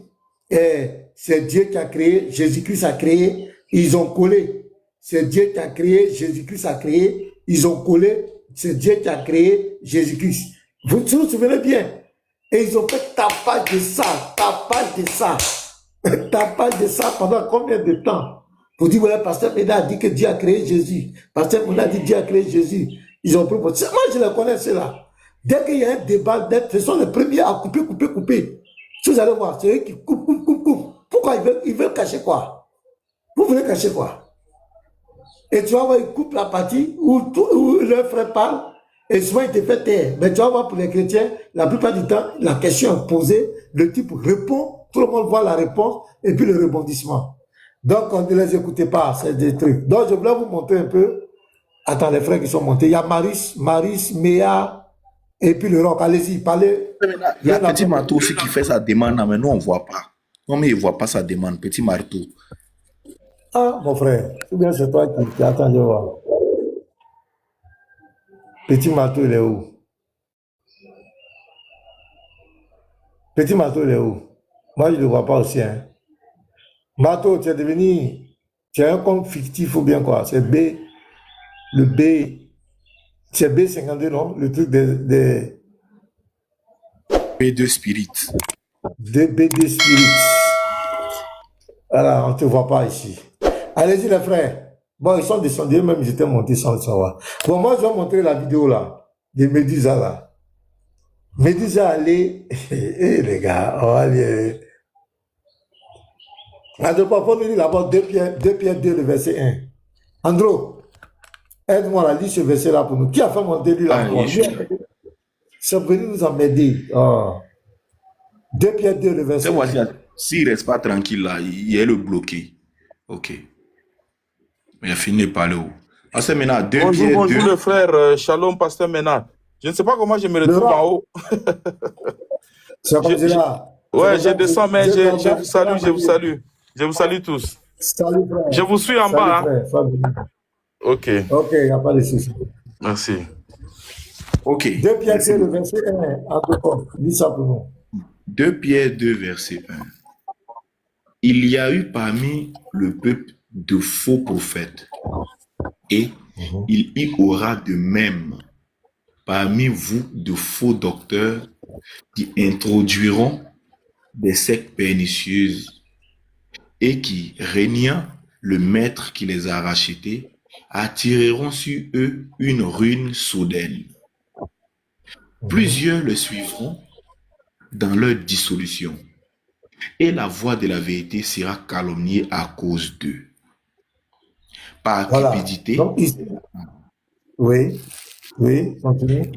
c'est Dieu qui a créé, Jésus-Christ a créé, ils ont collé. C'est Dieu qui a créé, Jésus-Christ a créé, ils ont collé, c'est Dieu qui a créé, Jésus-Christ. Vous vous souvenez bien? Et ils ont fait tapage de ça, tapage de ça pendant combien de temps? Pour dire, voilà, Pasteur Méda a dit que Dieu a créé Jésus. Pasteur Méda a dit que Dieu a créé Jésus. Ils ont pris pour ça. Moi, je les connais, ceux-là. Dès qu'il y a un débat, ce sont les premiers à couper. Si vous allez voir, c'est eux qui coupent. Pourquoi ils veulent cacher quoi? Vous voulez cacher quoi? Et tu vas voir, ils coupent la partie où leur frère parle, et souvent il te fait taire. Mais tu vas voir, pour les chrétiens, la plupart du temps, la question est posée, le type répond, tout le monde voit la réponse, et puis le rebondissement. Donc, on ne les écoutez pas, c'est des trucs. Donc, je voulais vous montrer un peu. Attends, les frères qui sont montés. Il y a Maris, Méa, et puis le rock. Allez-y, parlez. Il y a Petit Marteau aussi qui fait sa demande, mais nous, on ne voit pas. Non, mais il ne voit pas sa demande, Petit Marteau. Ah, mon frère, ou bien c'est toi qui attends de voir. Petit Marteau, il est où? Petit Marteau, il est où? Moi, je ne le vois pas aussi. Hein. Marteau, tu es un compte fictif ou bien quoi? C'est B, le B, c'est B52, non? Le truc des B2 Spirit. de BD Spirit. Voilà, on ne te voit pas ici. Allez-y, les frères. Bon, ils sont descendus, même ils étaient montés sans le savoir. Bon, moi, je vais montrer la vidéo là, de Médusa là. Médusa, allez, les gars, on va aller. Andro, faut me lire d'abord 2 Pierre 2, le verset 1. Andro, aide-moi à lire ce verset là pour nous. Qui a fait monter lui là? C'est venu nous emmerder. Oh. 2 Pierre 2, le verset 1. S'il ne reste pas tranquille là, il est le bloqué. Ok. Mais il a fini de parler où? Ah, c'est maintenant 2 Bonjour, Pierre 2. bonjour le frère, shalom, pasteur Ménard. Je ne sais pas comment je me retrouve en haut. C'est comme là. Ouais, je descends, mais je vous salue tous. Salut, frère. Je vous suis en Salut, bas. frère. Salut. Ok, Ok, il n'y a pas de souci. merci. Ok. 2 Pierre 2, le verset 1. Andro, lis ça pour nous. 2 Pierre 2, verset 1. Il y a eu parmi le peuple de faux prophètes, et il y aura de même parmi vous de faux docteurs qui introduiront des sectes pernicieuses et qui, régnant le maître qui les a rachetés, attireront sur eux une ruine soudaine. Plusieurs le suivront dans leur dissolution, et la voix de la vérité sera calomniée à cause d'eux. Par cupidité, Donc, ici, oui, continue.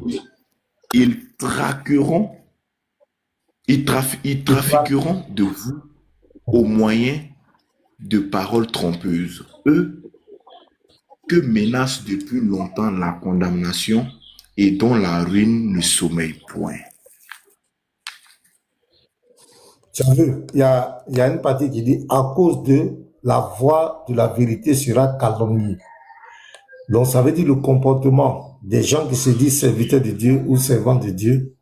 ils trafiqueront de vous au moyen de paroles trompeuses, eux que menace depuis longtemps la condamnation et dont la ruine ne sommeille point. Tu as vu, il y a une partie qui dit à cause de la voix de la vérité sera calomniée. Donc, ça veut dire le comportement des gens qui se disent serviteurs de Dieu ou servants de Dieu.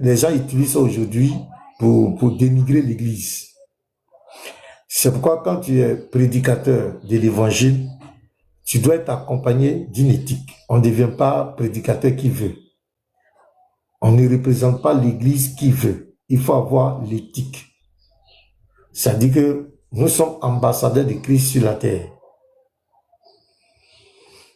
Les gens utilisent ça aujourd'hui pour dénigrer l'Église. C'est pourquoi quand tu es prédicateur de l'Évangile, tu dois être accompagné d'une éthique. On ne devient pas prédicateur qui veut. On ne représente pas l'Église qui veut. Il faut avoir l'éthique. Ça dit que nous sommes ambassadeurs de Christ sur la terre.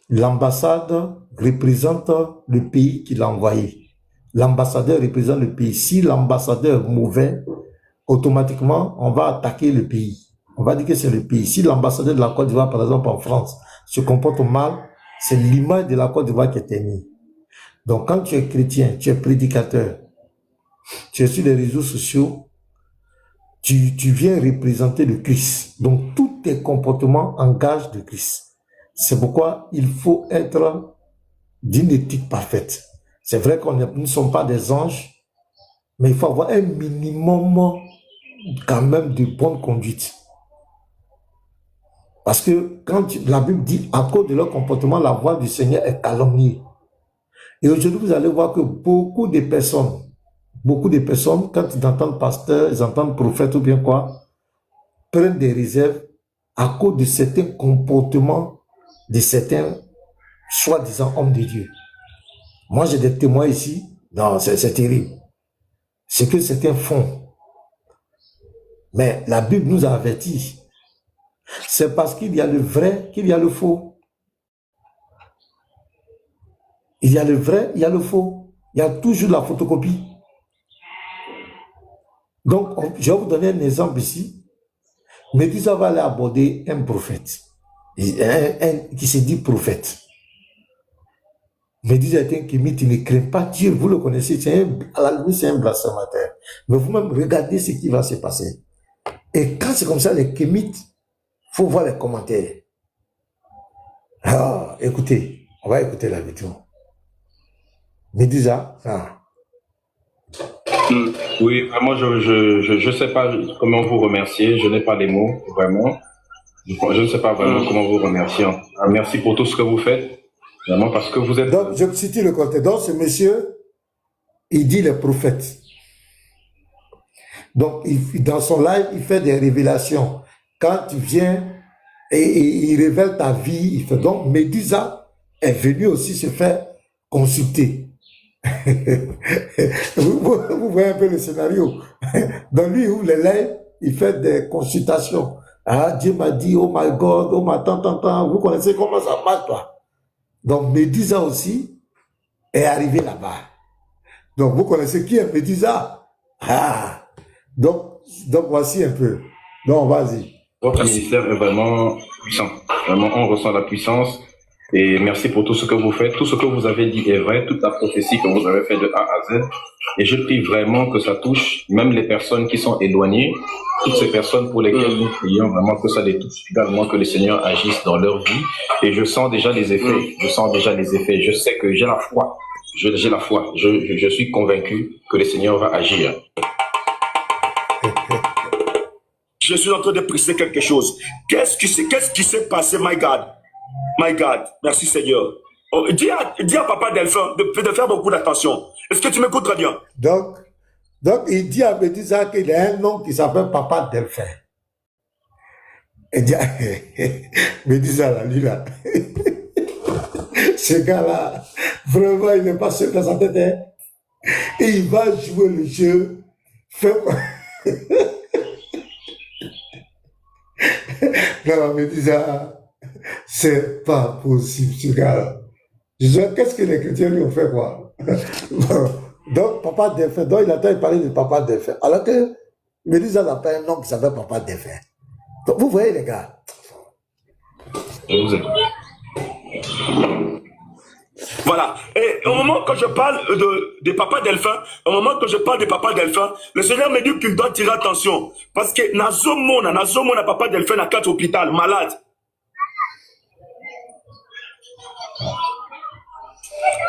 L'ambassade représente le pays qui l'a envoyé. L'ambassadeur représente le pays. Si l'ambassadeur est mauvais, automatiquement, on va attaquer le pays. On va dire que c'est le pays. Si l'ambassadeur de la Côte d'Ivoire, par exemple en France, se comporte mal, c'est l'image de la Côte d'Ivoire qui est terminée. Donc quand tu es chrétien, tu es prédicateur, tu es sur les réseaux sociaux, tu viens représenter le Christ. Donc tous tes comportements engagent le Christ. C'est pourquoi il faut être d'une éthique parfaite. C'est vrai qu'on ne sommes pas des anges, mais il faut avoir un minimum quand même de bonne conduite. Parce que quand la Bible dit à cause de leur comportement, la voix du Seigneur est calomniée. Et aujourd'hui, vous allez voir que beaucoup de personnes, quand ils entendent pasteur, ils entendent prophète ou bien quoi, prennent des réserves à cause de certains comportements de certains soi-disant hommes de Dieu. Moi, j'ai des témoins ici. Non, c'est terrible. C'est que c'est un fond. Mais la Bible nous a avertis. C'est parce qu'il y a le vrai qu'il y a le faux. Il y a le vrai, il y a le faux. Il y a toujours la photocopie. Donc, je vais vous donner un exemple ici. Médusa va aller aborder un prophète. Qui se dit prophète. Médusa est un kémite, il ne craint pas Dieu, vous le connaissez, à la limite c'est un blasphémateur. Mais vous-même, regardez ce qui va se passer. Et quand c'est comme ça, les kémites, il faut voir les commentaires. Ah, écoutez, on va écouter la vidéo. Médusa, Oui, vraiment, je sais pas comment vous remercier. Je n'ai pas les mots, vraiment. Je ne sais pas vraiment comment vous remercier. Merci pour tout ce que vous faites. Vraiment, parce que vous êtes... Donc, je cite le contexte. Donc, ce monsieur, il dit les prophètes. Donc, dans son live, il fait des révélations. Quand tu viens et il révèle ta vie, il fait. Donc, Médusa est venu aussi se faire consulter. vous voyez un peu le scénario. Donc, lui, il ouvre les lives, il fait des consultations. Ah, Dieu m'a dit, oh my God, oh my tant. Vous connaissez comment ça marche, toi? Donc, Médusa aussi est arrivé là-bas. Donc, vous connaissez qui est Médusa? Ah! Donc, voici un peu. Donc, vas-y. Votre ministère est vraiment puissant. Vraiment, on ressent la puissance. Et merci pour tout ce que vous faites. Tout ce que vous avez dit est vrai. Toute la prophétie que vous avez fait de A à Z. Et je prie vraiment que ça touche même les personnes qui sont éloignées. Toutes ces personnes pour lesquelles nous prions, vraiment que ça les touche également, que le Seigneur agisse dans leur vie. Et je sens déjà les effets. Je sens déjà les effets. Je sais que j'ai la foi. J'ai la foi. Je suis convaincu que le Seigneur va agir. Je suis en train de préciser quelque chose. Qu'est-ce qui s'est passé, my God? My God, merci Seigneur. Oh, dis à Papa Delphin de faire beaucoup d'attention. Est-ce que tu m'écoutes très bien? Donc, il dit à Médusa qu'il a un nom qui s'appelle Papa Delphin. Il dit, Médusa, là, lui, là. Ce gars-là, vraiment, il n'est pas seul dans sa tête. Hein? Et il va jouer le jeu. Non, Médusa, c'est pas possible, ce gars-là. Je dis, qu'est-ce que les chrétiens lui ont fait, quoi? Donc, Papa Delphin, donc il attend de parler de Papa Delphin. Alors que Médusa n'a pas un nom qui s'appelle Papa Delphin. Donc, vous voyez, les gars. Voilà. Et au moment que je parle de Papa Delphin, le Seigneur me dit qu'il doit tirer attention. Parce que Nazomona, Papa Delphin, à 4 hôpitaux, malade.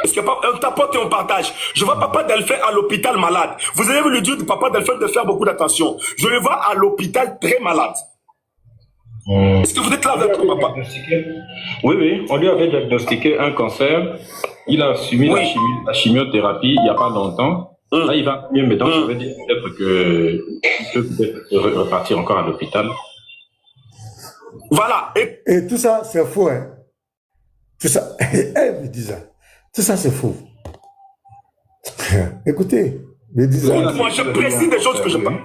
Est-ce que on t'apporte et on partage? Je vois Papa Delphin à l'hôpital malade. Vous allez lui dire de Papa Delphin de faire beaucoup d'attention. Je le vois à l'hôpital très malade. Est-ce que vous êtes là avec ton papa? Oui, on lui avait diagnostiqué un cancer. Il a suivi la chimiothérapie il n'y a pas longtemps. Là, il va mieux, mais donc ça veut dire peut-être qu'il peut peut-être repartir encore à l'hôpital. Voilà. Et tout ça, c'est faux. Hein? Tout ça, elle me dit ça. Tout ça, c'est faux. Écoutez, me dis ça. Moi, je précise des choses que je parle.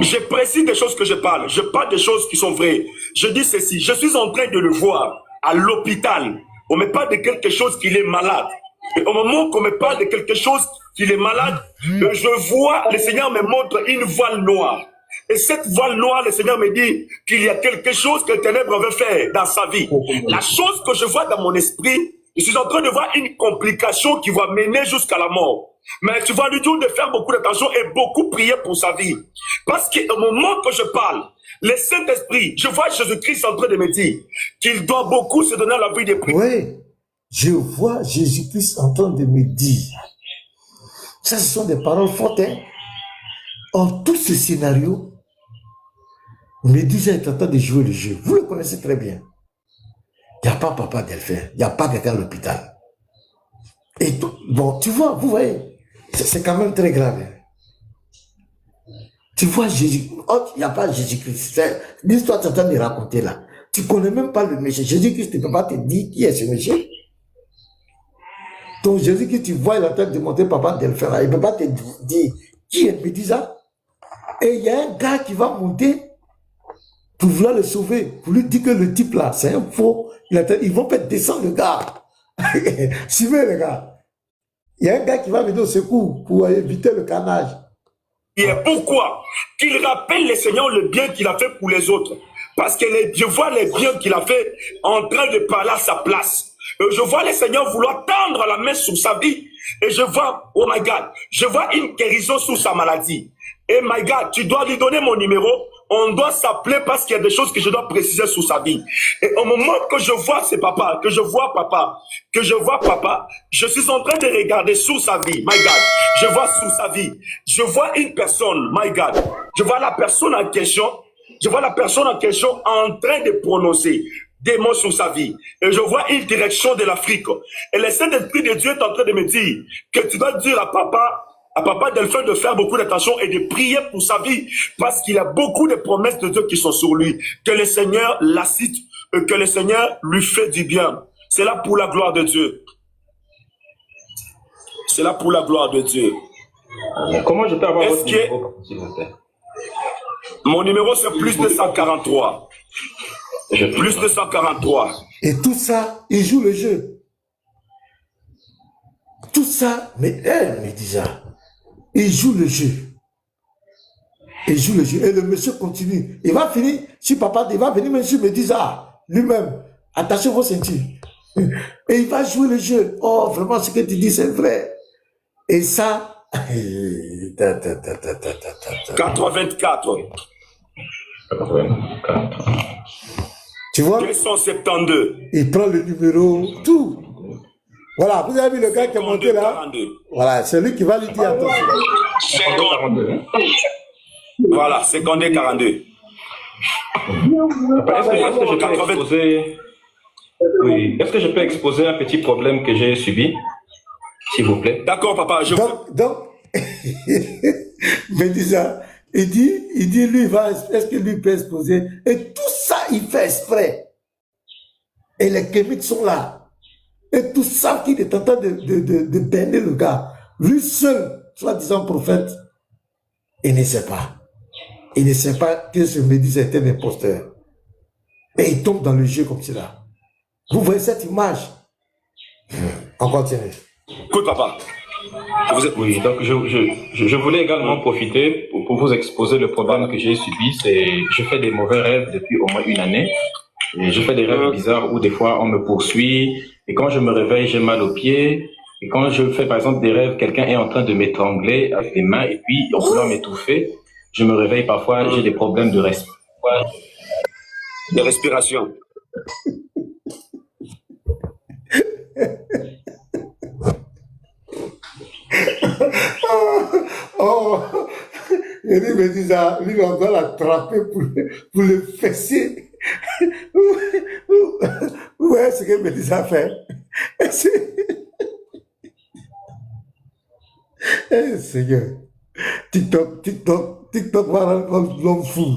Je précise des choses que je parle. Je parle des choses qui sont vraies. Je dis ceci. Je suis en train de le voir à l'hôpital. On me parle de quelque chose qu'il est malade. Et au moment qu'on me parle de quelque chose qu'il est malade, je vois, le Seigneur me montre une voile noire. Et cette voile noire, le Seigneur me dit qu'il y a quelque chose que les ténèbres veut faire dans sa vie. La chose que je vois dans mon esprit, je suis en train de voir une complication qui va mener jusqu'à la mort. Mais tu vas lui dire de faire beaucoup d'attention et beaucoup prier pour sa vie. Parce qu'au moment que je parle, le Saint-Esprit, je vois Jésus-Christ en train de me dire qu'il doit beaucoup se donner à la vie des prières. Oui, je vois Jésus-Christ en train de me dire. Ça, ce sont des paroles fortes. Hein? En tout ce scénario, Médusa est en train de jouer le jeu. Vous le connaissez très bien. Il n'y a pas Papa Delphin, il n'y a pas quelqu'un à l'hôpital. Et bon, tu vois, vous voyez, c'est quand même très grave. Hein. Tu vois Jésus, il n'y a pas Jésus-Christ. L'histoire que tu es en train de raconter là. Tu ne connais même pas le méchant. Jésus-Christ ne peut pas te dire qui est ce méchant. Ton Jésus que tu vois, il est en train de monter papa Delphin. Il ne peut pas te dire qui est Médisa. Et il y a un gars qui va monter pour vouloir le sauver, pour lui dire que le type là, c'est un faux. Ils vont faire descendre le gars. Suivez les gars. Il y a un gars qui va venir au secours pour éviter le carnage. Et pourquoi? Qu'il rappelle le Seigneur le bien qu'il a fait pour les autres. Parce que je vois les biens qu'il a fait en train de parler à sa place. Je vois le Seigneur vouloir tendre la main sur sa vie. Et je vois, oh my God, je vois une guérison sur sa maladie. Et my God, tu dois lui donner mon numéro. On doit s'appeler parce qu'il y a des choses que je dois préciser sur sa vie. Et au moment que je vois ce papa, que je vois papa, je suis en train de regarder sur sa vie, my God. Je vois sur sa vie. Je vois une personne, my God. Je vois la personne en question. Je vois la personne en question en train de prononcer des mots sur sa vie. Et je vois une direction de l'Afrique. Et le Saint-Esprit de Dieu est en train de me dire que tu dois dire à papa Delphin de faire beaucoup d'attention et de prier pour sa vie parce qu'il y a beaucoup de promesses de Dieu qui sont sur lui. Que le Seigneur l'assiste et que le Seigneur lui fait du bien. C'est là pour la gloire de Dieu. C'est là pour la gloire de Dieu. Comment je peux avoir votre numéro, s'il vous plaît? Mon numéro, c'est plus 243. Plus 243. Et tout ça, il joue le jeu. Tout ça, mais elle me dit ça. Il joue le jeu. Il joue le jeu. Et le monsieur continue. Il va finir, si papa, il va venir, monsieur me dit ça, lui-même, attachez vos ceintures. Et il va jouer le jeu. Oh, vraiment, ce que tu dis, c'est vrai. Et ça, 84. tu vois? 272. Il prend le numéro, tout. Voilà, vous avez vu le gars qui est monté là? 42. Voilà, c'est lui qui va lui dire attention. 42. Voilà, 52 42. Est-ce que je peux exposer un petit problème que j'ai subi, s'il vous plaît? D'accord, papa. Donc, mais dis ça, il dit, lui, est-ce que lui peut exposer? Et tout ça, il fait exprès. Et les kémites sont là. Et tout ça qu'il est en train de berner le gars. Lui seul, soi-disant prophète, il ne sait pas. Il ne sait pas que ce Médisa était un imposteur. Et il tombe dans le jeu comme cela. Vous voyez cette image? On continue. Écoute, papa. Oui, donc je voulais également profiter pour vous exposer le problème que j'ai subi. C'est je fais des mauvais rêves depuis au moins une année. Et je fais des rêves bizarres où des fois on me poursuit. Et quand je me réveille, j'ai mal aux pieds. Et quand je fais par exemple des rêves, quelqu'un est en train de m'étrangler avec les mains et puis en voulant m'étouffer. Je me réveille parfois, j'ai des problèmes de respiration. Oh, il me dit ça, lui, on doit l'attraper pour le fesser. Vous voyez ce que Médisa fait? Eh, Seigneur, TikTok va rendre l'homme fou.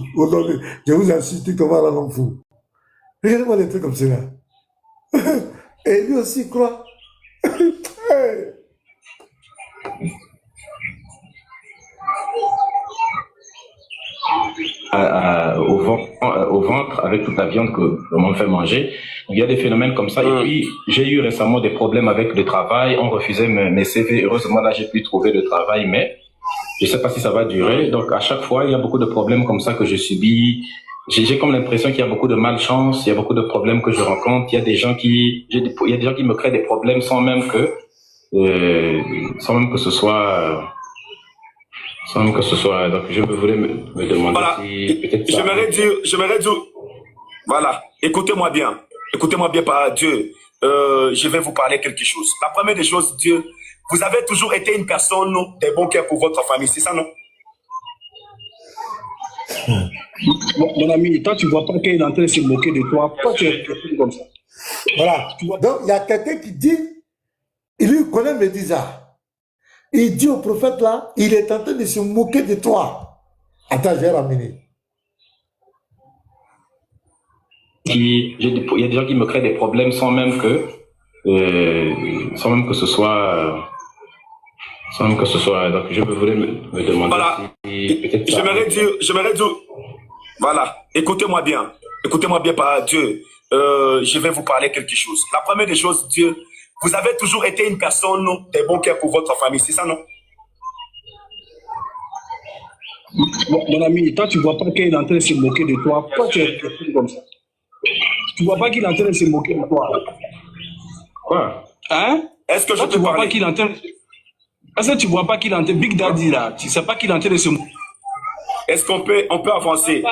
Je vous assure, TikTok va rendre l'homme fou. Regardez-moi les trucs comme cela. Et lui aussi croit. Au ventre avec toute la viande que l'on me fait manger. Il y a des phénomènes comme ça. Et puis, j'ai eu récemment des problèmes avec le travail. On refusait mes CV. Heureusement, là, j'ai pu trouver le travail, mais je ne sais pas si ça va durer. Donc, à chaque fois, il y a beaucoup de problèmes comme ça que je subis. J'ai comme l'impression qu'il y a beaucoup de malchance. Il y a beaucoup de problèmes que je rencontre. Il y a des gens qui me créent des problèmes sans même que ce soit... donc je voulais me demander voilà. Si peut-être j'aimerais dire, voilà, écoutez-moi bien, par Dieu, je vais vous parler quelque chose. La première des choses, Dieu, vous avez toujours été une personne de bon cœur pour votre famille, c'est ça, non? Mon ami, toi, tu vois pas qu'il est en train de se moquer de toi, pourquoi tu es comme ça? Voilà, donc il y a quelqu'un qui dit, il lui connaît Médisa. Il dit au prophète là, il est en train de se moquer de toi. Attends, je vais ramener. Il y a des gens qui me créent des problèmes sans même que sans même que ce soit... sans même que ce soit... Donc, je voulais me demander Voilà. si peut-être... J'aimerais dire, voilà, écoutez-moi bien par Dieu. Je vais vous parler quelque chose. La première des choses, Dieu, vous avez toujours été une personne des bons cœurs pour votre famille, c'est ça, non? Mon ami, toi, tu vois pas qu'il est en train de se moquer de toi. Pourquoi tu es comme ça? Tu vois pas qu'il est en train de se moquer de toi? Quoi? Hein? Est-ce que je te vois pas qu'il est en train... Est-ce que tu vois pas qu'il est en train... Big Daddy, là, tu sais pas qu'il est en train de se moquer? Est-ce qu'on peut avancer?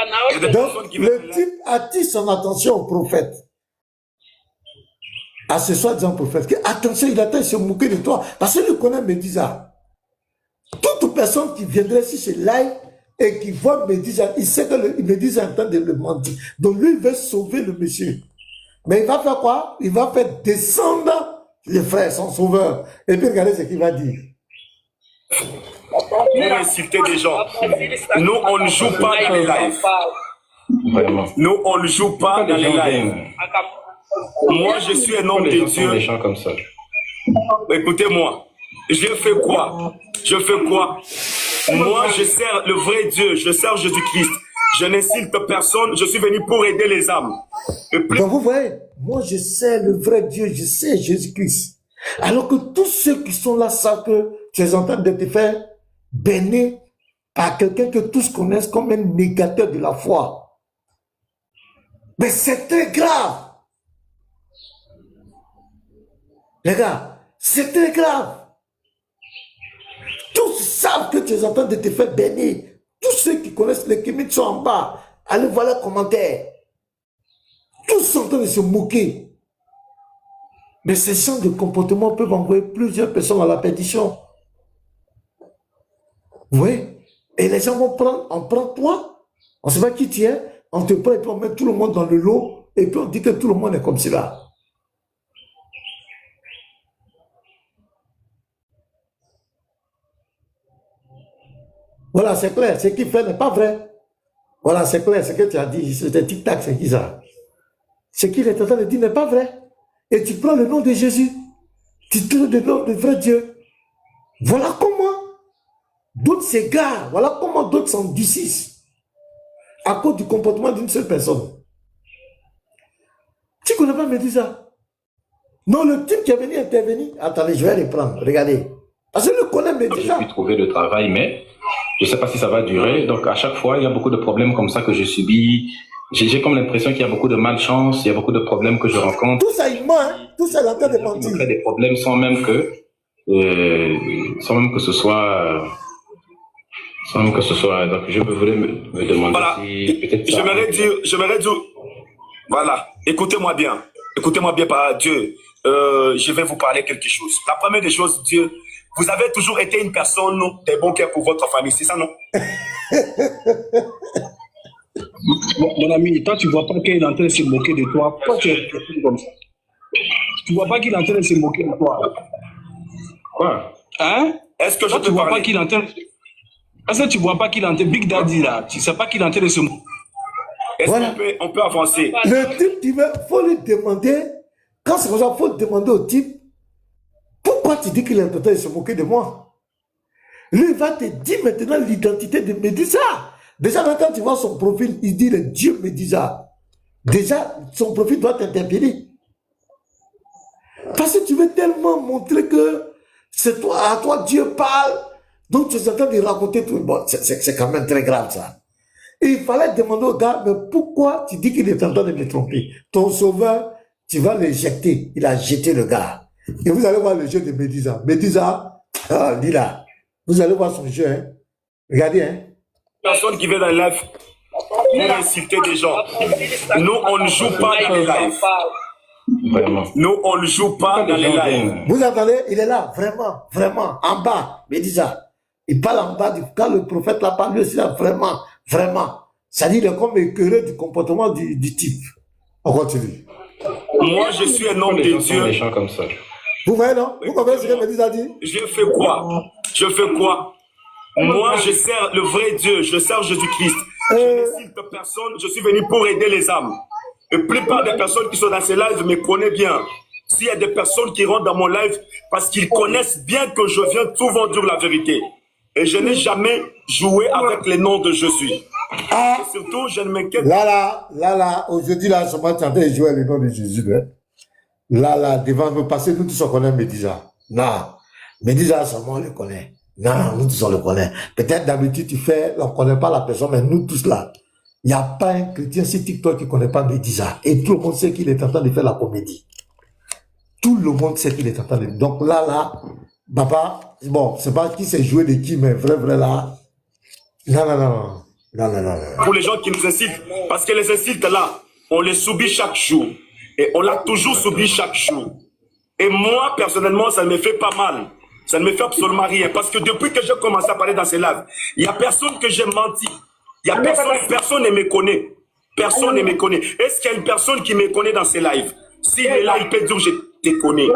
Donc, le type attire son attention au prophète. À ce soi-disant prophète. Que, attention, il attend de se moquer de toi. Parce qu'il connaît Médisa. Toute personne qui viendrait sur ce live et qui voit Médisa, il sait que Médisa est en train de le mentir. Donc lui, il veut sauver le monsieur. Mais il va faire quoi? Il va faire descendre les frères, son sauveur. Et puis regardez ce qu'il va dire. Vous insultez des gens. Nous, on ne joue pas dans les lives. Vraiment. Nous, on ne joue pas dans les lives. Moi, je suis un homme de Dieu. Des gens comme ça. Écoutez-moi. Je fais quoi? Je fais quoi? Moi, je sers le vrai Dieu. Je sers Jésus-Christ. Je n'insulte personne. Je suis venu pour aider les âmes. Donc vous voyez, moi je sais le vrai Dieu, je sais Jésus-Christ. Alors que tous ceux qui sont là savent que tu es en train de te faire bénir par quelqu'un que tous connaissent comme un négateur de la foi. Mais c'est très grave. Les gars, c'est très grave. Tous savent que tu es en train de te faire bénir. Tous ceux qui connaissent les Kémites sont en bas. Allez voir les commentaires. Tous sont en train de se moquer. Mais ces genres de comportements peuvent envoyer plusieurs personnes à la perdition. Vous voyez? Et les gens vont prendre, on prend toi, on ne sait pas qui tu es, on te prend et puis on met tout le monde dans le lot, et puis on dit que tout le monde est comme cela. Voilà, c'est clair, ce qu'il fait n'est pas vrai. Voilà, c'est clair, ce que tu as dit, c'était tic-tac, c'est qui ça? Ce qu'il est en train de dire n'est pas vrai. Et tu prends le nom de Jésus, tu trouves le nom de vrai Dieu. Voilà comment d'autres s'égarent, voilà comment d'autres s'en dissisent à cause du comportement d'une seule personne. Tu ne connais pas Médisa? Non, le type qui est venu intervenir, attendez, je vais reprendre, regardez. Parce que je connais Médisa. J'ai pu trouver le travail, mais je ne sais pas si ça va durer. Donc, à chaque fois, il y a beaucoup de problèmes comme ça que je subis. J'ai comme l'impression qu'il y a beaucoup de malchance, il y a beaucoup de problèmes que je rencontre. Tout ça, il ment, hein? Tout ça, il est en train de mentir. Il me crée des problèmes sans même que ce soit... sans même que ce soit... Donc, je voulais me demander voilà. Si peut-être ça... J'aimerais dire... Voilà, écoutez-moi bien par Dieu. Je vais vous parler quelque chose. La première des choses, Dieu, vous avez toujours été une personne des bons cœurs pour votre famille, c'est ça, non? Mon ami, toi, tu vois pas qu'il est en train de se moquer de toi. Pourquoi tu es comme ça? Tu vois pas qu'il est en train de se moquer de toi? Quoi? Hein? Est-ce que tu vois pas qu'il est en train de... Est-ce que tu vois pas qu'il est en train de... Big Daddy, là, tu sais pas qu'il est en train de se moquer? Est-ce voilà. qu'on peut avancer? Le type, il faut lui demander, quand c'est comme ça, il faut demander au type, pourquoi tu dis qu'il est en train de se moquer de moi? Lui, il va te dire maintenant l'identité de Médisa. Déjà, quand tu vois son profil, il dit le Dieu Médisa. Déjà, son profil doit t'interpeller. Parce que tu veux tellement montrer que c'est toi, à toi Dieu parle, donc tu es en train de raconter tout. Bon, c'est quand même très grave ça. Et il fallait demander au gars, mais pourquoi tu dis qu'il est en train de me tromper? Ton sauveur, tu vas l'éjecter. Il a jeté le gars. Et vous allez voir le jeu de Médisa. Médisa, dis là, vous allez voir son jeu. Hein. Regardez, hein. Personne qui veut dans les lives, vous insultez des gens. Nous, on ne joue pas dans les lives. Vraiment. Nous, on ne joue pas dans les lives. Vous entendez? Il est là, vraiment, vraiment, en bas, Médisa. Il parle en bas, quand le prophète l'a parlé aussi, là, vraiment, vraiment. C'est-à-dire, il est comme écœuré du comportement du type. On continue. Moi, je suis un homme de Dieu. Des gens comme ça. Vous voyez, non? Vous comprenez ce que Médisa dit? Je fais quoi? Je fais quoi? Moi, je sers le vrai Dieu, je sers Jésus-Christ. Je n'insulte personne, je suis venu pour aider les âmes. La plupart des personnes qui sont dans ces lives me connaissent bien. s'il y a des personnes qui rentrent dans mon live parce qu'ils connaissent bien que je viens souvent dire la vérité. Et je n'ai jamais joué avec les noms de Jésus. Ah, Et surtout, je ne m'inquiète aujourd'hui, là, ce matin, tu as joué le nom de Jésus, hein. Là, devant nous, parce que nous tous on connaît Médisa. Non, Médisa seulement on le connaît. Non, nous tous on le connaît. Peut-être d'habitude on ne connaît pas la personne, mais nous tous là, il n'y a pas un chrétien sur TikTok qui ne connaît pas Médisa. Et tout le monde sait qu'il est en train de faire la comédie. Tout le monde sait qu'il est en train de... Donc là, papa, bon, c'est pas qui s'est joué de qui, mais vrai là. Non. pour les gens qui nous incitent. Parce que les insultes là, on les subit chaque jour. Et on l'a toujours subi chaque jour. Et moi, personnellement, ça ne me fait pas mal. Ça ne me fait absolument rien. Parce que depuis que j'ai commencé à parler dans ces lives, il n'y a personne que j'ai menti. Il y a personne ne me connaît. Personne ne me connaît. Est-ce qu'il y a une personne qui me connaît dans ces lives? S'il est là, il peut dire je te connais.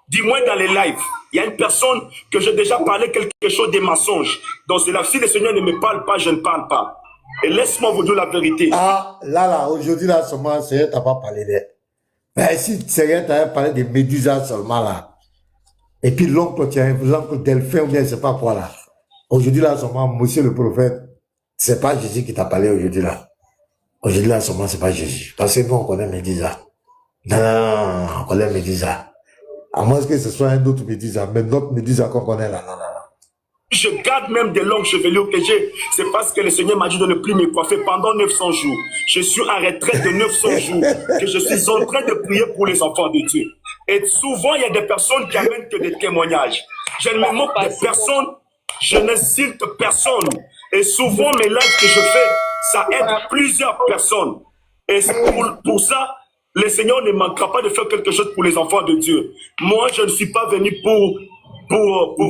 Dis-moi dans les lives, il y a une personne que j'ai déjà parlé quelque chose des mensonges. Dans ce live, si le Seigneur ne me parle pas, je ne parle pas. Et laisse-moi vous dire la vérité. Ah, là, aujourd'hui, là, seulement, Seigneur t'a pas parlé de... Mais si Seigneur t'avait parlé de Médusa seulement, là, et puis l'oncle Delphin, ou bien je sais pas quoi, là. Aujourd'hui, là, seulement, monsieur le prophète, c'est pas Jésus qui t'a parlé aujourd'hui, là. Aujourd'hui, là, seulement, c'est pas Jésus. Parce que nous, on connaît Médusa. Non, on connaît Médusa. À moins que ce soit un autre Médusa, mais notre Médusa qu'on connaît, là, non. Je garde même des longues chevelures que j'ai. C'est parce que le Seigneur m'a dit de ne plus me coiffer pendant 900 jours. Je suis en retraite de 900 jours. Que je suis en train de prier pour les enfants de Dieu. Et souvent, il y a des personnes qui amènent que des témoignages. Je ne me moque de personne. Je n'insulte personne. Et souvent, mes lives que je fais, ça aide plusieurs personnes. Et pour ça, le Seigneur ne manquera pas de faire quelque chose pour les enfants de Dieu. Moi, je ne suis pas venu pour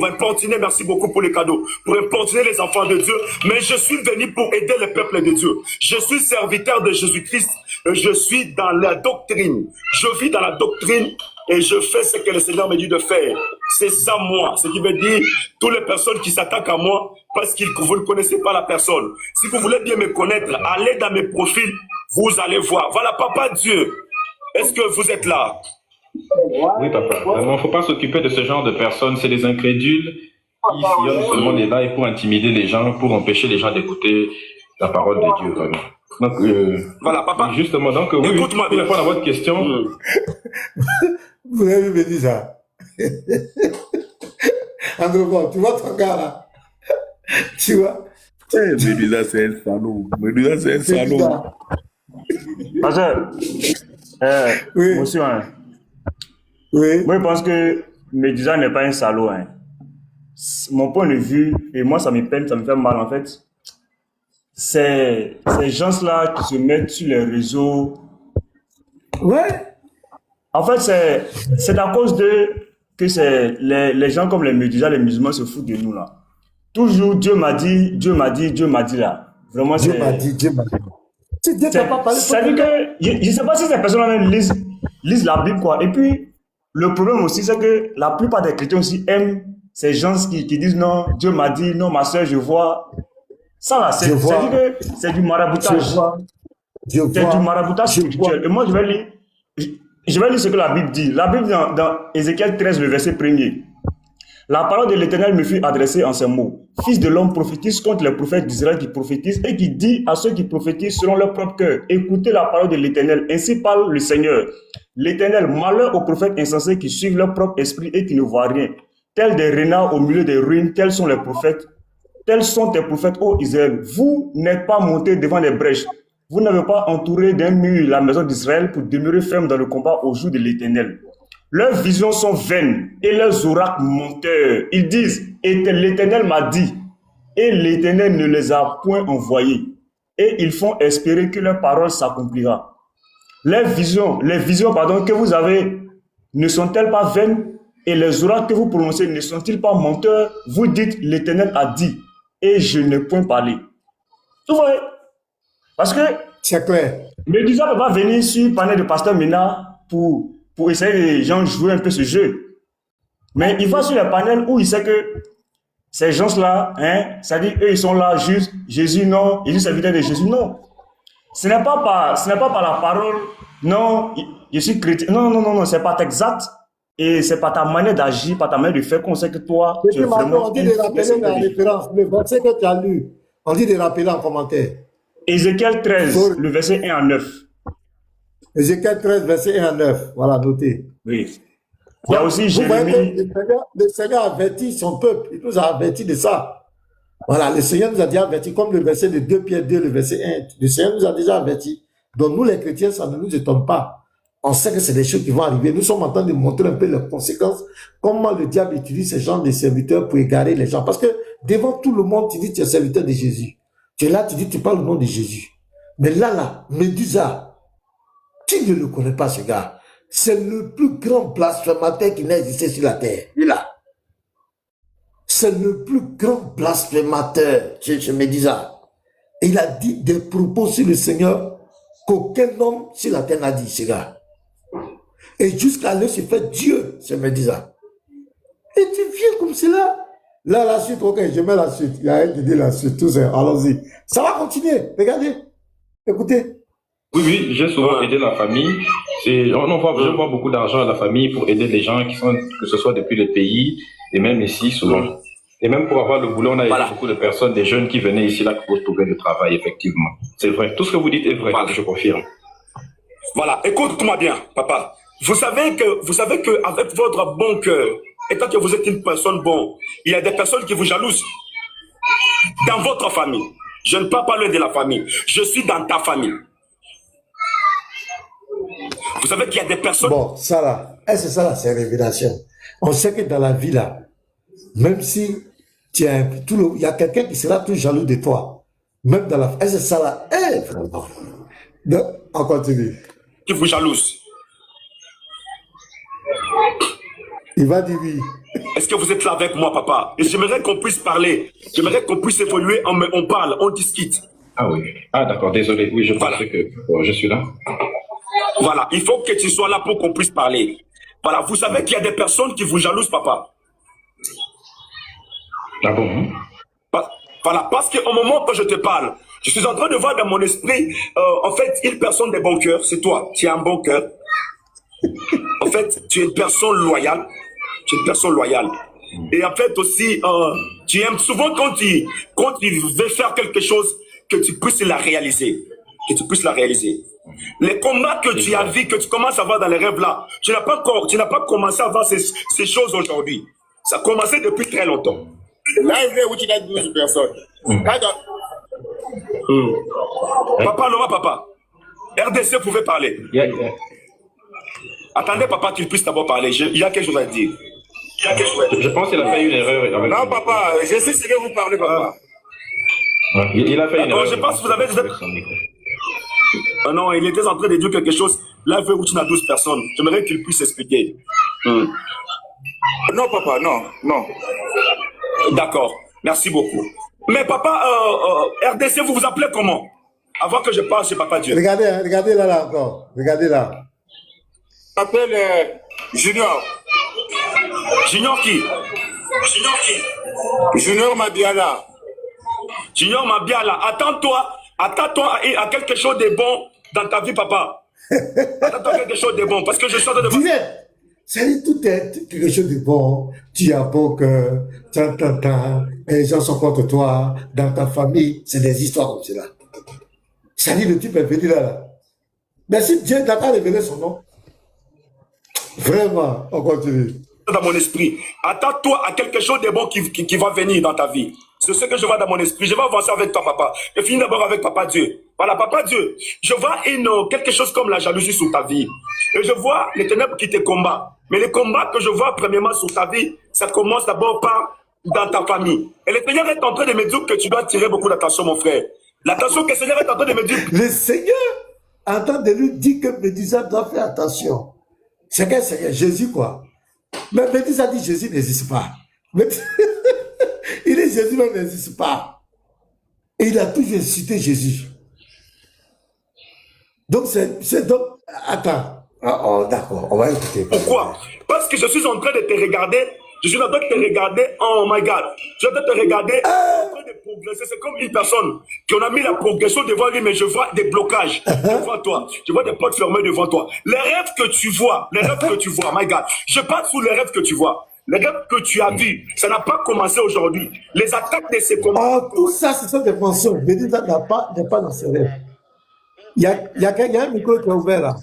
importuner, merci beaucoup pour les cadeaux, pour importuner les enfants de Dieu, mais je suis venu pour aider le peuple de Dieu. Je suis serviteur de Jésus-Christ, je suis dans la doctrine. Je vis dans la doctrine et je fais ce que le Seigneur me dit de faire. C'est ça moi, ce qui veut dire toutes les personnes qui s'attaquent à moi parce que vous ne connaissez pas la personne. Si vous voulez bien me connaître, allez dans mes profils, vous allez voir. Voilà, Papa Dieu, est-ce que vous êtes là? Oui, papa. Vraiment, il ne faut pas s'occuper de ce genre de personnes. C'est des incrédules qui sillonnent seulement des lives pour intimider les gens, pour empêcher les gens d'écouter la parole de Dieu, vraiment. Donc, voilà, papa. Justement, donc, oui, écoute-moi pour bien. répondre à votre question. Vous avez vu Médusa? Andrew, tu vois ton gars, là? Tu vois? Médusa, c'est un salaud. Médusa, c'est un salaud. Pasteur, Oui. monsieur, hein, Oui. moi je pense que Médusa n'est pas un salaud. Hein. Mon point de vue, et moi ça me peine, ça me fait mal en fait, c'est ces gens-là qui se mettent sur les réseaux. Ouais. En fait, c'est à cause de que c'est les gens comme les Médusa, les musulmans se foutent de nous là. Toujours Dieu m'a dit, Dieu m'a dit, Dieu m'a dit là. Vraiment, Dieu m'a dit. Si Dieu t'a pas parlé, ça veut dire que je ne sais pas si ces personnes-là même lisent la Bible quoi. Et puis le problème aussi c'est que la plupart des chrétiens aussi aiment ces gens qui disent non, Dieu m'a dit, non ma soeur je vois. Ça là, c'est du maraboutage. C'est du maraboutage spirituel. Et moi je vais lire ce que la Bible dit. La Bible dans Ézéchiel 13 le verset 1er. La parole de l'Éternel me fut adressée en ces mots. Fils de l'homme, prophétise contre les prophètes d'Israël qui prophétisent et qui dit à ceux qui prophétisent selon leur propre cœur. Écoutez la parole de l'Éternel. Ainsi parle le Seigneur. L'Éternel, malheur aux prophètes insensés qui suivent leur propre esprit et qui ne voient rien. Tels des renards au milieu des ruines, tels sont les prophètes. Tels sont tes prophètes, ô Israël. Vous n'êtes pas montés devant les brèches. Vous n'avez pas entouré d'un mur la maison d'Israël pour demeurer ferme dans le combat au jour de l'Éternel. Leurs visions sont vaines et leurs oracles menteurs. Ils disent, l'Éternel m'a dit, et l'Éternel ne les a point envoyés. Et ils font espérer que leur parole s'accomplira. Les visions que vous avez ne sont-elles pas vaines? Et les oracles que vous prononcez ne sont-ils pas menteurs? Vous dites, l'Éternel a dit, et je n'ai point parlé. Vous voyez? Parce que c'est clair. Médusa ne va pas venir sur le panel de Pasteur Mina pour essayer les gens jouer un peu ce jeu. Mais il va sur le panel où il sait que ces gens-là, c'est-à-dire eux, ils sont là juste, Jésus non, Jésus serviteur de Jésus non. Ce n'est pas par la parole non, je suis chrétien. Non, non, non, non, c'est pas exact. Et c'est pas ta manière d'agir, pas ta manière de faire qu'on sait que toi, tu es Monsieur Marco, vraiment on dit une de fille rappeler la espérée. référence, le verset que tu as lu. On dit de rappeler en commentaire. Ézéchiel 13, Sorry. le verset 1 à 9. Ézéchiel 13, verset 1 à 9. Voilà, notez. Oui. Il y a Donc, aussi vous voyez que Jérémie. le Seigneur avertit son peuple. Il nous a avertis de ça. Voilà, le Seigneur nous a déjà avertis, comme le verset de 2 Pierre 2, le verset 1. Le Seigneur nous a déjà avertis. Donc, nous, les chrétiens, ça ne nous étonne pas. On sait que c'est des choses qui vont arriver. Nous sommes en train de montrer un peu les conséquences, comment le diable utilise ces gens de serviteurs pour égarer les gens. Parce que devant tout le monde, tu dis que tu es serviteur de Jésus. Tu es là, tu dis que tu parles au nom de Jésus. Mais là, Médusa, tu ne le connais pas, ce gars. C'est le plus grand blasphémateur qui n'a existé sur la terre. Il est là. C'est le plus grand blasphémateur, je Médusa. Et il a dit des propos sur le Seigneur qu'aucun homme sur la terre n'a dit, ce gars. Et jusqu'à aller se faire Dieu, je me disais. Et tu viens comme cela. Là, la suite, ok, je mets la suite. Il y a un qui dit la suite, tout ça, allons-y. Ça va continuer, regardez, écoutez. Oui, oui, j'ai souvent aidé la famille. Je vois beaucoup d'argent à la famille pour aider les gens qui sont, que ce soit depuis le pays et même ici, souvent. Et même pour avoir le boulot, on a aidé beaucoup de personnes, des jeunes qui venaient ici là pour trouver le travail, effectivement. C'est vrai. Tout ce que vous dites est vrai, je confirme. Voilà, écoute-moi bien, papa. Vous savez que avec votre bon cœur, étant que vous êtes une personne bonne, il y a des personnes qui vous jalousent dans votre famille. Je ne parle pas loin de la famille. Je suis dans ta famille. Vous savez qu'il y a des personnes... Bon, ça là, c'est ça là, c'est révélation. On sait que dans la vie là, même si tu as il y a quelqu'un qui sera tout jaloux de toi, même dans la... c'est ça là, vraiment. Donc, on continue. Qui vous jalouse. Il va dire oui. Est-ce que vous êtes là avec moi, papa? Et j'aimerais qu'on puisse parler. J'aimerais qu'on puisse évoluer. On parle, on discute. Ah oui. Ah d'accord, désolé. Oui, je pensais que je suis là. Voilà, il faut que tu sois là pour qu'on puisse parler. Voilà, vous savez qu'il y a des personnes qui vous jalousent, papa. Ah bon? Voilà, parce qu'au moment que je te parle, je suis en train de voir dans mon esprit, en fait, une personne de bon cœur, c'est toi. Tu as un bon cœur. En fait, tu es une personne loyale. Tu es une personne loyale. Et en fait aussi, tu aimes souvent quand tu veux faire quelque chose, que tu puisses la réaliser. Que tu puisses la réaliser. Les combats que tu as vus, que tu commences à voir dans les rêves là, tu n'as pas commencé à voir ces choses aujourd'hui. Ça a commencé depuis très longtemps. Là, il est où tu as 12 personnes. Papa, Laurent, papa. RDC pouvait parler. Attendez, papa, qu'il puisse d'abord parler. Il y a quelque chose à dire. Je pense qu'il a fait une erreur. Avec non, papa, je sais ce que vous parlez, papa. Il a fait une erreur. Je pense que vous avez... non, il était en train de dire quelque chose. Là, il veut où tu as 12 personnes. J'aimerais qu'il puisse expliquer. Non, papa, non. D'accord, merci beaucoup. Mais papa, RDC, vous vous appelez comment? Avant que je parle chez Papa Dieu. Regardez là encore. Regardez là. Je m'appelle Junior. Junior qui? Junior Mabiala. Junior Mabiala, attends-toi à quelque chose de bon dans ta vie, papa. Attends-toi à quelque chose de bon, parce que je sors de... Direct. C'est tout est quelque chose de bon. Tu as bon cœur, les gens sont contre toi, dans ta famille, c'est des histoires comme cela. Ça dit le type est venu là. Mais si Dieu n'a pas révélé son nom, vraiment, on continue. Dans mon esprit, attends-toi à quelque chose de bon qui va venir dans ta vie. C'est ce que je vois dans mon esprit. Je vais avancer avec toi, papa. Je finis d'abord avec Papa Dieu. Voilà, Papa Dieu, je vois quelque chose comme la jalousie sur ta vie. Et je vois les ténèbres qui te combattent. Mais les combats que je vois premièrement sur ta vie, ça commence d'abord par dans ta famille. Et le Seigneur est en train de me dire que tu dois tirer beaucoup d'attention, mon frère. L'attention que le Seigneur est en train de me dire. Le Seigneur est en train de lui dire que Médusa doit faire attention. C'est quel Seigneur? Jésus, quoi. Mais Médusa dit Jésus n'existe pas. Il dit Jésus n'existe pas. Et il a toujours cité Jésus. Donc, c'est donc... Attends. Oh, d'accord, on va écouter. Pourquoi? Parce que je suis en train de te regarder Je suis en train de te regarder, oh my God. Je suis en train de te regarder, en train de progresser. C'est comme une personne qui a mis la progression devant lui, mais je vois des blocages devant toi. Je vois des portes fermées devant toi. Les rêves que tu vois, my God. Je parle sous les rêves que tu vois. Les rêves que tu as vus, ça n'a pas commencé aujourd'hui. Les attaques de ces combats. Oh, tout ça, ce sont des mensonges. Bédita n'est pas dans ses rêves. Il y a un micro qui est ouvert là.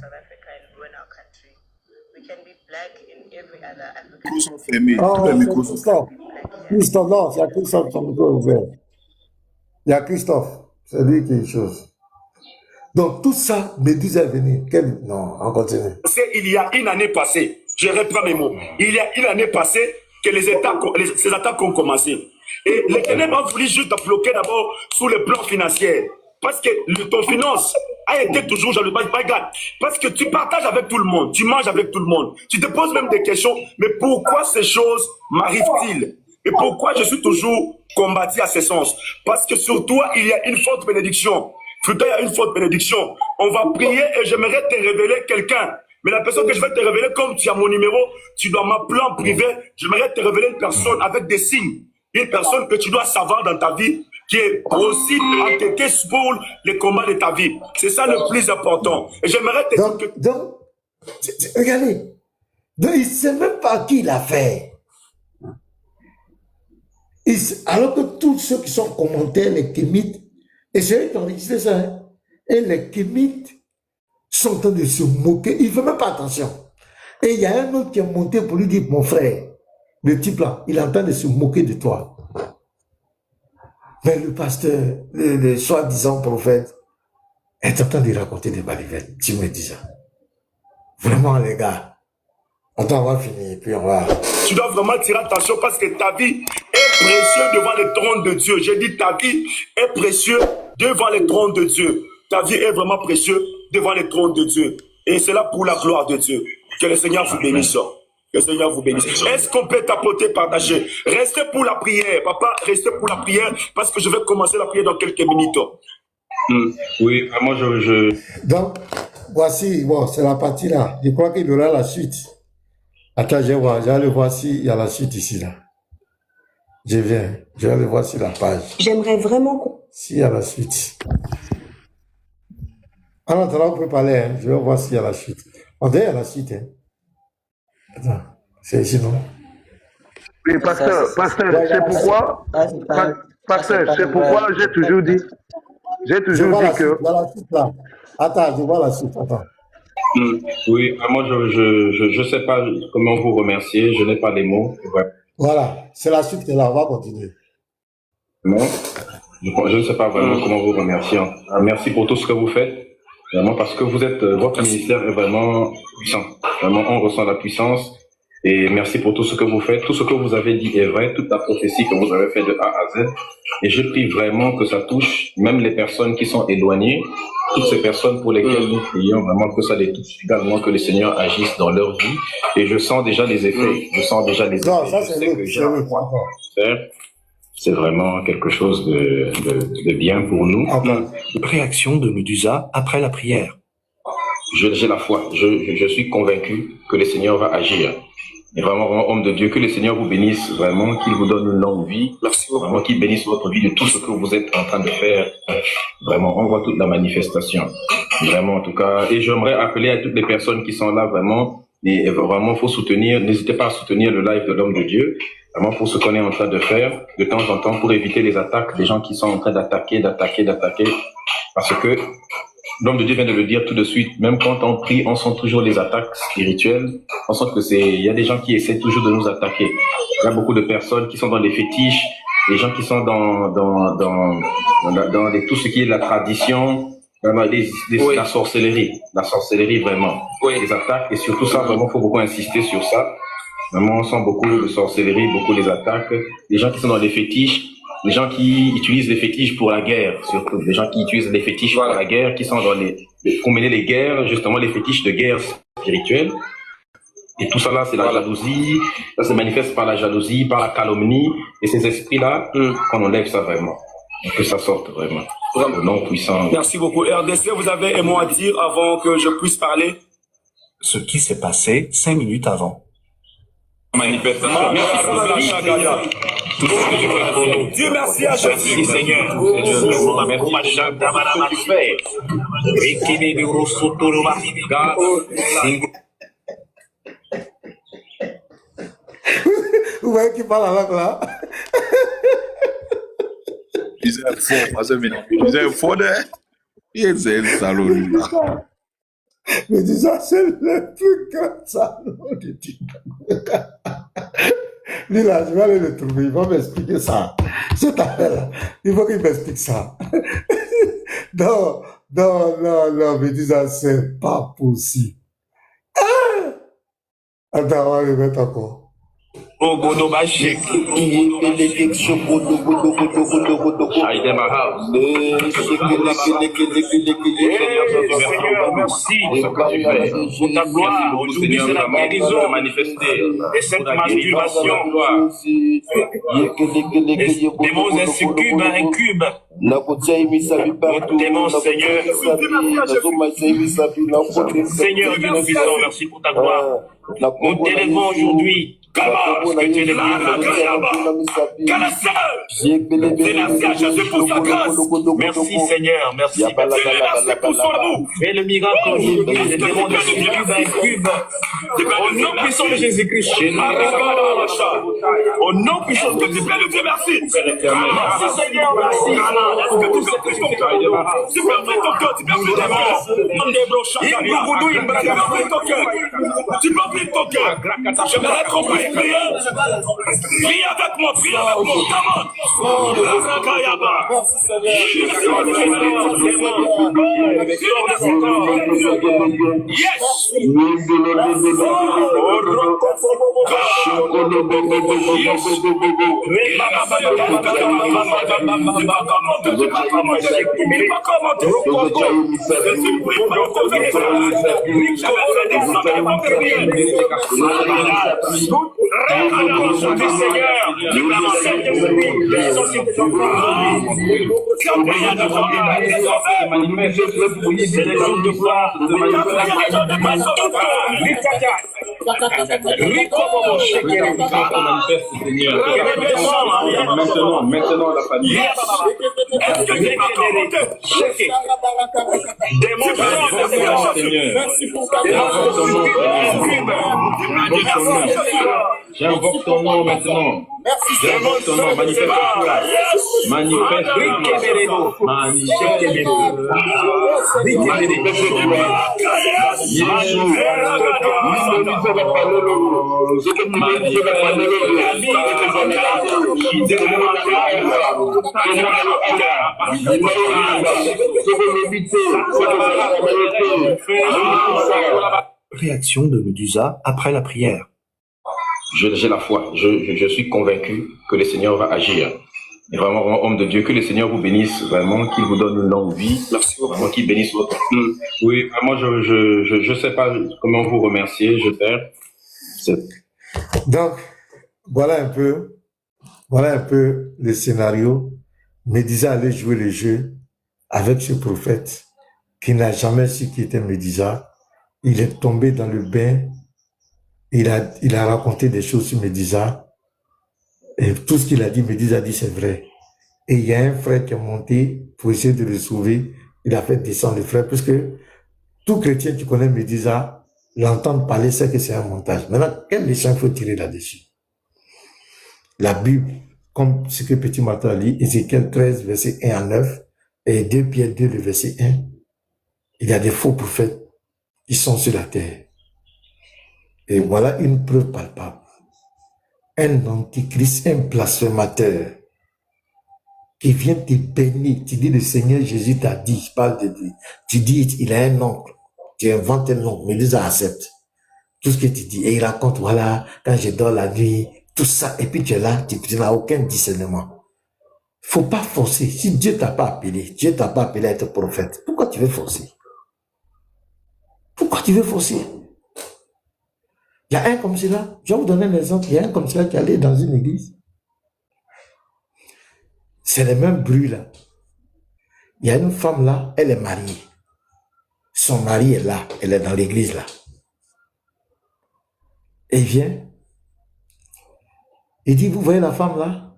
Les micros sont fermés. Oh, Tous les micros sont fermés. Christophe, non, c'est à Christophe, son micro est ouvert. Il y a Christophe, c'est lui qui est chose. Donc tout ça, Méduse est venu. Non, on continue. Il y a une année passée, je reprends mes mots, il y a une année passée que ces attaques ont commencé. Et les ténèbres ont voulu juste bloquer d'abord sur le plan financier. Parce que ton finance a été toujours dans le bas. Parce que tu partages avec tout le monde, tu manges avec tout le monde. Tu te poses même des questions, mais pourquoi ces choses m'arrivent-ils? Et pourquoi je suis toujours combattu à ce sens? Parce que sur toi, il y a une forte bénédiction. Sur toi, il y a une forte bénédiction. On va prier et j'aimerais te révéler quelqu'un. Mais la personne que je vais te révéler, comme tu as mon numéro, tu dois m'appeler en privé. J'aimerais te révéler une personne avec des signes. Une personne que tu dois savoir dans ta vie, qui est aussi entêtée pour les combats de ta vie. C'est ça le plus important. Et j'aimerais te dire que... Donc, regardez. Donc, il ne sait même pas qui l'a fait. Alors que tous ceux qui sont commentaires, les kémites, et c'est eux qui ont enregistré ça, hein, et les kémites sont en train de se moquer. Il ne fait même pas attention. Et il y a un autre qui est monté pour lui dire, mon frère, le type là, il est en train de se moquer de toi. Mais le pasteur, le soi-disant prophète, est en train de raconter des balivettes. Tu me dis ça. Vraiment, les gars, on doit avoir fini, puis on va... Tu dois vraiment tirer attention parce que ta vie est précieuse devant le trône de Dieu. J'ai dit ta vie est précieuse devant le trône de Dieu. Ta vie est vraiment précieuse devant le trône de Dieu. Et c'est là pour la gloire de Dieu. Que le Seigneur vous bénisse. Que le Seigneur vous bénisse. Est-ce qu'on peut tapoter, partager? Restez pour la prière. Papa, restez pour la prière parce que je vais commencer la prière dans quelques minutes. Oui, vraiment, Donc, voici, bon, c'est la partie là. Je crois qu'il y aura la suite. Attends, je vais aller voir s'il y a la suite ici là. Je viens, je vais aller voir sur la page. J'aimerais vraiment... S'il y a la suite. En attendant, on peut parler, hein. Je vais voir s'il y a la suite. On dirait qu'il y a la suite, hein. Attends, c'est ici, non? Oui, pasteur, c'est pourquoi, pasteur, c'est pourquoi j'ai toujours dit que... Voilà la suite là. Attends, je vois la suite, attends. Oui, vraiment, je ne sais pas comment vous remercier, je n'ai pas les mots. Ouais. Voilà, c'est la suite qui est là, on va continuer. Non, je ne sais pas vraiment comment vous remercier. Merci pour tout ce que vous faites, vraiment, parce que vous êtes, votre ministère est vraiment puissant. Vraiment, on ressent la puissance. Et merci pour tout ce que vous faites. Tout ce que vous avez dit est vrai, toute la prophétie que vous avez fait de A à Z. Et je prie vraiment que ça touche même les personnes qui sont éloignées, toutes ces personnes pour lesquelles nous prions, vraiment que ça les touche également, que le Seigneur agisse dans leur vie. Et je sens déjà les effets. Je sens déjà les effets. Non, ça c'est vraiment quelque chose de bien pour nous. Réaction de Médusa après la prière. J'ai la foi. Je suis convaincu que le Seigneur va agir. Et vraiment, homme de Dieu, que le Seigneur vous bénisse vraiment, qu'il vous donne une longue vie. Merci beaucoup. Vraiment, qu'il bénisse votre vie de tout ce que vous êtes en train de faire. Vraiment, on voit toute la manifestation. Vraiment, en tout cas. Et j'aimerais appeler à toutes les personnes qui sont là, vraiment. Et vraiment, faut soutenir. N'hésitez pas à soutenir le live de l'homme de Dieu. Vraiment, pour ce qu'on est en train de faire, de temps en temps, pour éviter les attaques des gens qui sont en train d'attaquer. Parce que, l'homme de Dieu vient de le dire tout de suite, même quand on prie, on sent toujours les attaques spirituelles. On sent que il y a des gens qui essaient toujours de nous attaquer. Il y a beaucoup de personnes qui sont dans les fétiches, des gens qui sont dans tout ce qui est la tradition, la sorcellerie vraiment. Les attaques, et surtout ça, vraiment, faut beaucoup insister sur ça. Vraiment, on sent beaucoup de sorcellerie, beaucoup les attaques. Les gens qui sont dans les fétiches, les gens qui utilisent les fétiches pour la guerre, surtout. Les gens qui utilisent les fétiches pour la guerre, qui sont dans pour mener les guerres, justement les fétiches de guerre spirituelle. Et tout ça là, c'est la jalousie. Ça se manifeste par la jalousie, par la calomnie. Et ces esprits-là, qu'on enlève ça vraiment. Et que ça sorte vraiment. Au nom puissant. Merci beaucoup. RDC, vous avez un mot à dire avant que je puisse parler? Ce qui s'est passé 5 minutes avant. Manifestation. Merci. Tout ce que tu fais pour nous. Dieu merci à Jésus. Merci Seigneur. Merci pour ce que tu fais. Vous voyez qui parle avec là? Il est fort, parce que il est fort, il est un salaud, lui, là. Mais disons, c'est le plus grand salon de Dieu. Lui là, je vais aller le trouver, il va m'expliquer ça. Cette affaire-là, il faut qu'il m'explique ça. Non, mais disons, c'est pas possible. Attends, on va le mettre encore. Merci pour ta gloire. Aujourd'hui, c'est la guérison et cette masturbation. Démons insuccubes, incubes. Nous t'aimons, Seigneur. Seigneur Dieu Tout-Puissant, merci pour ta gloire. Nous t'élevons aujourd'hui. Parce que tu es le Merci Seigneur, merci. Pour son amour. Et le miracle aujourd'hui, les démons de cube. Au nom puissant de Jésus-Christ. Au nom puissant de Dieu, merci. Merci Seigneur, merci. Tu peux ouvrir ton cœur. J'aimerais qu'on puisse prier. Prie avec moi, prie avec moi. Maintenant, la famille. Est-ce que j'ai pas commenté? J'invoque ton nom maintenant. J'invoque ton nom. Manifeste-toi. Réaction de Medusa après la prière. J'ai la foi. Je suis convaincu que le Seigneur va agir. Et vraiment, homme de Dieu, que le Seigneur vous bénisse, vraiment, qu'il vous donne une longue vie. Merci beaucoup. Vraiment, qu'il bénisse votre vie. Oui, vraiment, je sais pas comment vous remercier, je t'aime. Donc, voilà un peu le scénario. Médisa allait jouer le jeu avec ce prophète qui n'a jamais su qui était Médisa. Il est tombé dans le bain. Il a raconté des choses sur Médisa. Et tout ce qu'il a dit, Médisa a dit c'est vrai. Et il y a un frère qui est monté pour essayer de le sauver. Il a fait descendre le frère, puisque tout chrétien qui connaît Médisa, l'entendre parler, c'est que c'est un montage. Maintenant, quelle leçon il faut tirer là-dessus? La Bible, comme ce que Petit Martin a dit, Ézéchiel 13, verset 1 à 9, et 2 Pierre 2, le verset 1, il y a des faux prophètes qui sont sur la terre. Et voilà une preuve palpable. Un antichrist, un blasphémateur, qui vient te bénir. Tu dis, le Seigneur Jésus t'a dit, je parle de lui. Tu dis, il a un oncle. Tu inventes un oncle, mais Dieu accepte. Tout ce que tu dis. Et il raconte, voilà, quand je dors la nuit, tout ça. Et puis tu es là, tu n'as aucun discernement. Faut pas forcer. Si Dieu t'a pas appelé, Dieu t'a pas appelé à être prophète, pourquoi tu veux forcer? Pourquoi tu veux forcer? Il y a un comme cela, je vais vous donner un exemple, il y a un comme cela qui allait dans une église. C'est le même bruit là. Il y a une femme là, elle est mariée. Son mari est là, elle est dans l'église là. Et il vient, Il dit, vous voyez la femme là?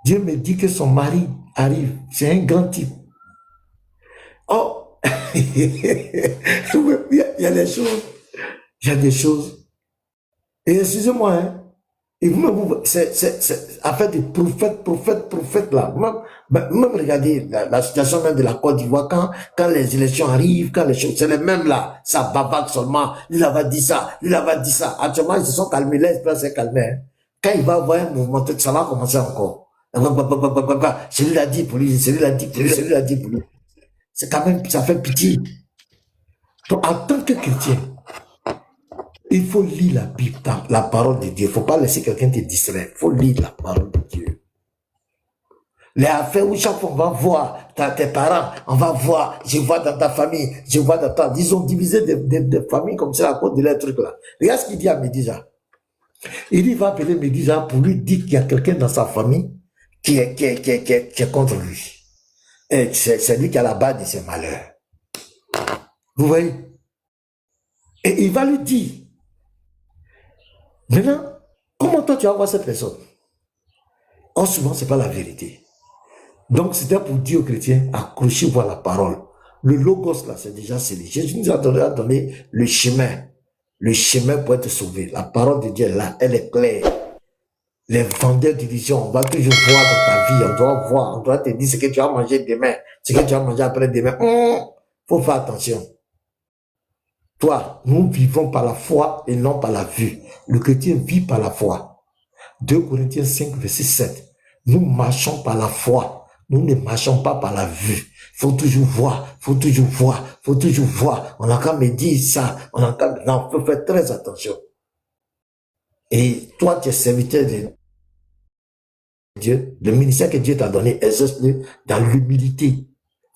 Dieu me dit que son mari arrive. C'est un grand type. Oh, il y a des choses. Il y a des choses. Et excusez-moi, hein. Et vous-même, c'est affaire de prophète là. Même regardez la situation même de la Côte d'Ivoire, quand les élections arrivent, quand les choses, c'est les mêmes là. Ça bavarde seulement. Il va dire ça, il va dire ça. Actuellement, ils se sont calmés, l'esprit s'est calmé. Hein. Quand il va avoir un mouvement, ça va commencer encore. Celui l'a dit pour lui, celui l'a dit pour lui, celui l'a dit pour lui. C'est quand même, ça fait pitié. Donc, en tant que chrétien, il faut lire la Bible, la parole de Dieu. Il ne faut pas laisser quelqu'un te distraire. Il faut lire la parole de Dieu. Les affaires où chaque fois on va voir tes parents, on va voir, je vois dans ta famille, je vois dans ta... Ils ont divisé des familles comme ça à cause de leurs trucs là. Regarde ce qu'il dit à Médisa. Il dit, il va appeler Médisa pour lui dire qu'il y a quelqu'un dans sa famille qui est contre lui. Et c'est lui qui a la base de ses malheurs. Vous voyez? Et il va lui dire, maintenant, comment toi tu vas voir cette personne? Or, souvent, ce n'est pas la vérité. Donc, c'était pour dire aux chrétiens, accrochez-vous à la parole. Le logos, là, c'est déjà scellé. Jésus nous a donné le chemin pour être sauvé. La parole de Dieu est là, elle est claire. Les vendeurs d'illusions, on va toujours voir dans ta vie, on doit voir, on doit te dire ce que tu vas manger demain, ce que tu vas manger après-demain. Faut faire attention. Toi, nous vivons par la foi et non par la vue. Le chrétien vit par la foi. 2 Corinthiens 5, verset 7. Nous marchons par la foi. Nous ne marchons pas par la vue. Faut toujours voir, faut toujours voir, faut toujours voir. On a qu'à me dire ça, on a qu'à... Non, faut faire très attention. Et toi, tu es serviteur de Dieu. Le ministère que Dieu t'a donné, exerce-le dans l'humilité.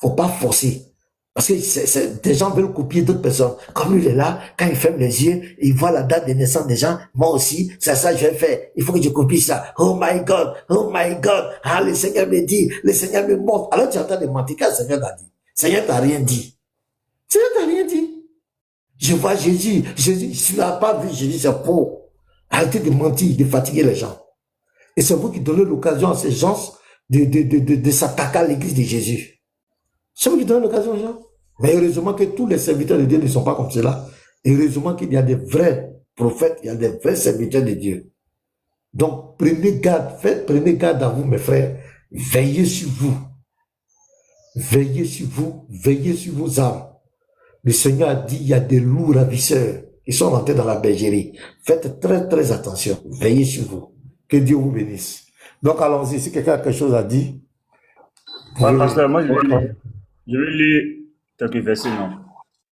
Faut pas forcer. Parce que des gens veulent copier d'autres personnes. Comme lui, il est là, quand il ferme les yeux, il voit la date de naissance des gens. Moi aussi, c'est ça que je vais faire. Il faut que je copie ça. Oh my God, oh my God. Ah, le Seigneur me dit, le Seigneur me montre. Alors tu entends de mentir, quand le Seigneur t'a dit. Le Seigneur t'a rien dit. Le Seigneur t'a rien dit. Je vois Jésus. Jésus, si tu n'as pas vu Jésus, c'est faux. Arrêtez de mentir, de fatiguer les gens. Et c'est vous qui donnez l'occasion à ces gens de s'attaquer à l'église de Jésus. C'est vous qui donnez l'occasion aux gens. Mais heureusement que tous les serviteurs de Dieu ne sont pas comme cela. Et heureusement qu'il y a des vrais prophètes, il y a des vrais serviteurs de Dieu. Donc, prenez garde à vous, mes frères. Veillez sur vous. Veillez sur vous. Veillez sur vos âmes. Le Seigneur a dit, il y a des loups ravisseurs qui sont rentrés dans la bergerie. Faites très, très attention. Veillez sur vous. Que Dieu vous bénisse. Donc, allons-y. Si quelqu'un a quelque chose à dire. Ouais, pasteur, moi, je vais lire quelques versets, non,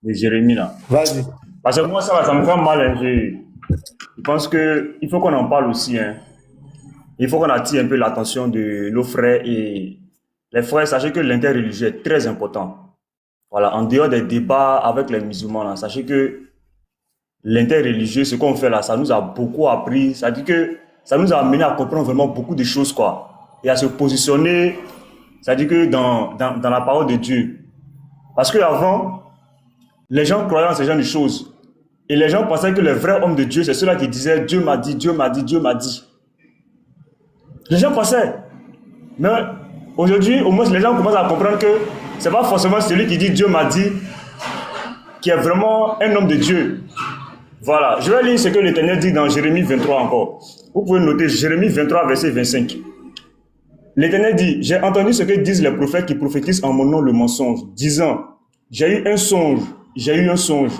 de Jérémie, là. Vas-y. Parce que moi, ça me fait mal. Hein. Je pense qu'il faut qu'on en parle aussi. Hein. Il faut qu'on attire un peu l'attention de nos frères. Et les frères, sachez que l'interreligieux est très important. Voilà, en dehors des débats avec les musulmans, là, sachez que l'interreligieux, ce qu'on fait là, ça nous a beaucoup appris. Ça dit que ça nous a amené à comprendre vraiment beaucoup de choses, quoi. Et à se positionner, ça dit que dans la parole de Dieu. Parce qu'avant, les gens croyaient en ce genre de choses. Et les gens pensaient que les vrais hommes de Dieu, c'est ceux-là qui disaient Dieu m'a dit, Dieu m'a dit, Dieu m'a dit. Les gens pensaient. Mais aujourd'hui, au moins, les gens commencent à comprendre que ce n'est pas forcément celui qui dit Dieu m'a dit qui est vraiment un homme de Dieu. Voilà. Je vais lire ce que l'Éternel dit dans Jérémie 23 encore. Vous pouvez noter Jérémie 23, verset 25. L'Éternel dit, j'ai entendu ce que disent les prophètes qui prophétisent en mon nom le mensonge, disant, j'ai eu un songe, j'ai eu un songe.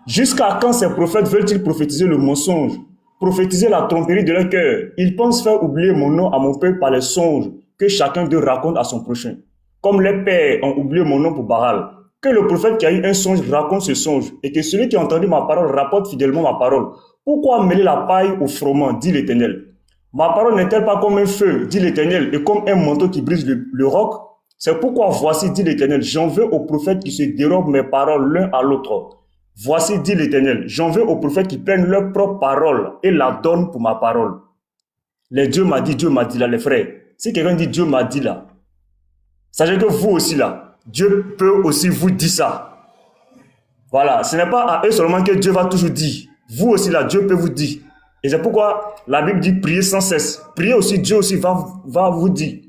Jusqu'à quand ces prophètes veulent-ils prophétiser le mensonge, prophétiser la tromperie de leur cœur? Ils pensent faire oublier mon nom à mon peuple par les songes que chacun d'eux raconte à son prochain. Comme les pères ont oublié mon nom pour Baal. Que le prophète qui a eu un songe raconte ce songe, et que celui qui a entendu ma parole rapporte fidèlement ma parole. Pourquoi mêler la paille au froment, dit l'Éternel? Ma parole n'est-elle pas comme un feu, dit l'Éternel, et comme un manteau qui brise le roc? C'est pourquoi voici, dit l'Éternel, j'en veux aux prophètes qui se dérobent mes paroles l'un à l'autre. Voici, dit l'Éternel, j'en veux aux prophètes qui prennent leur propre parole et la donnent pour ma parole. Les Dieu m'a dit là, les frères. Si quelqu'un dit Dieu m'a dit là, sachez que vous aussi là, Dieu peut aussi vous dire ça. Voilà, ce n'est pas à eux seulement que Dieu va toujours dire. Vous aussi là, Dieu peut vous dire. Et c'est pourquoi la Bible dit priez sans cesse. Priez aussi, Dieu aussi va vous dire.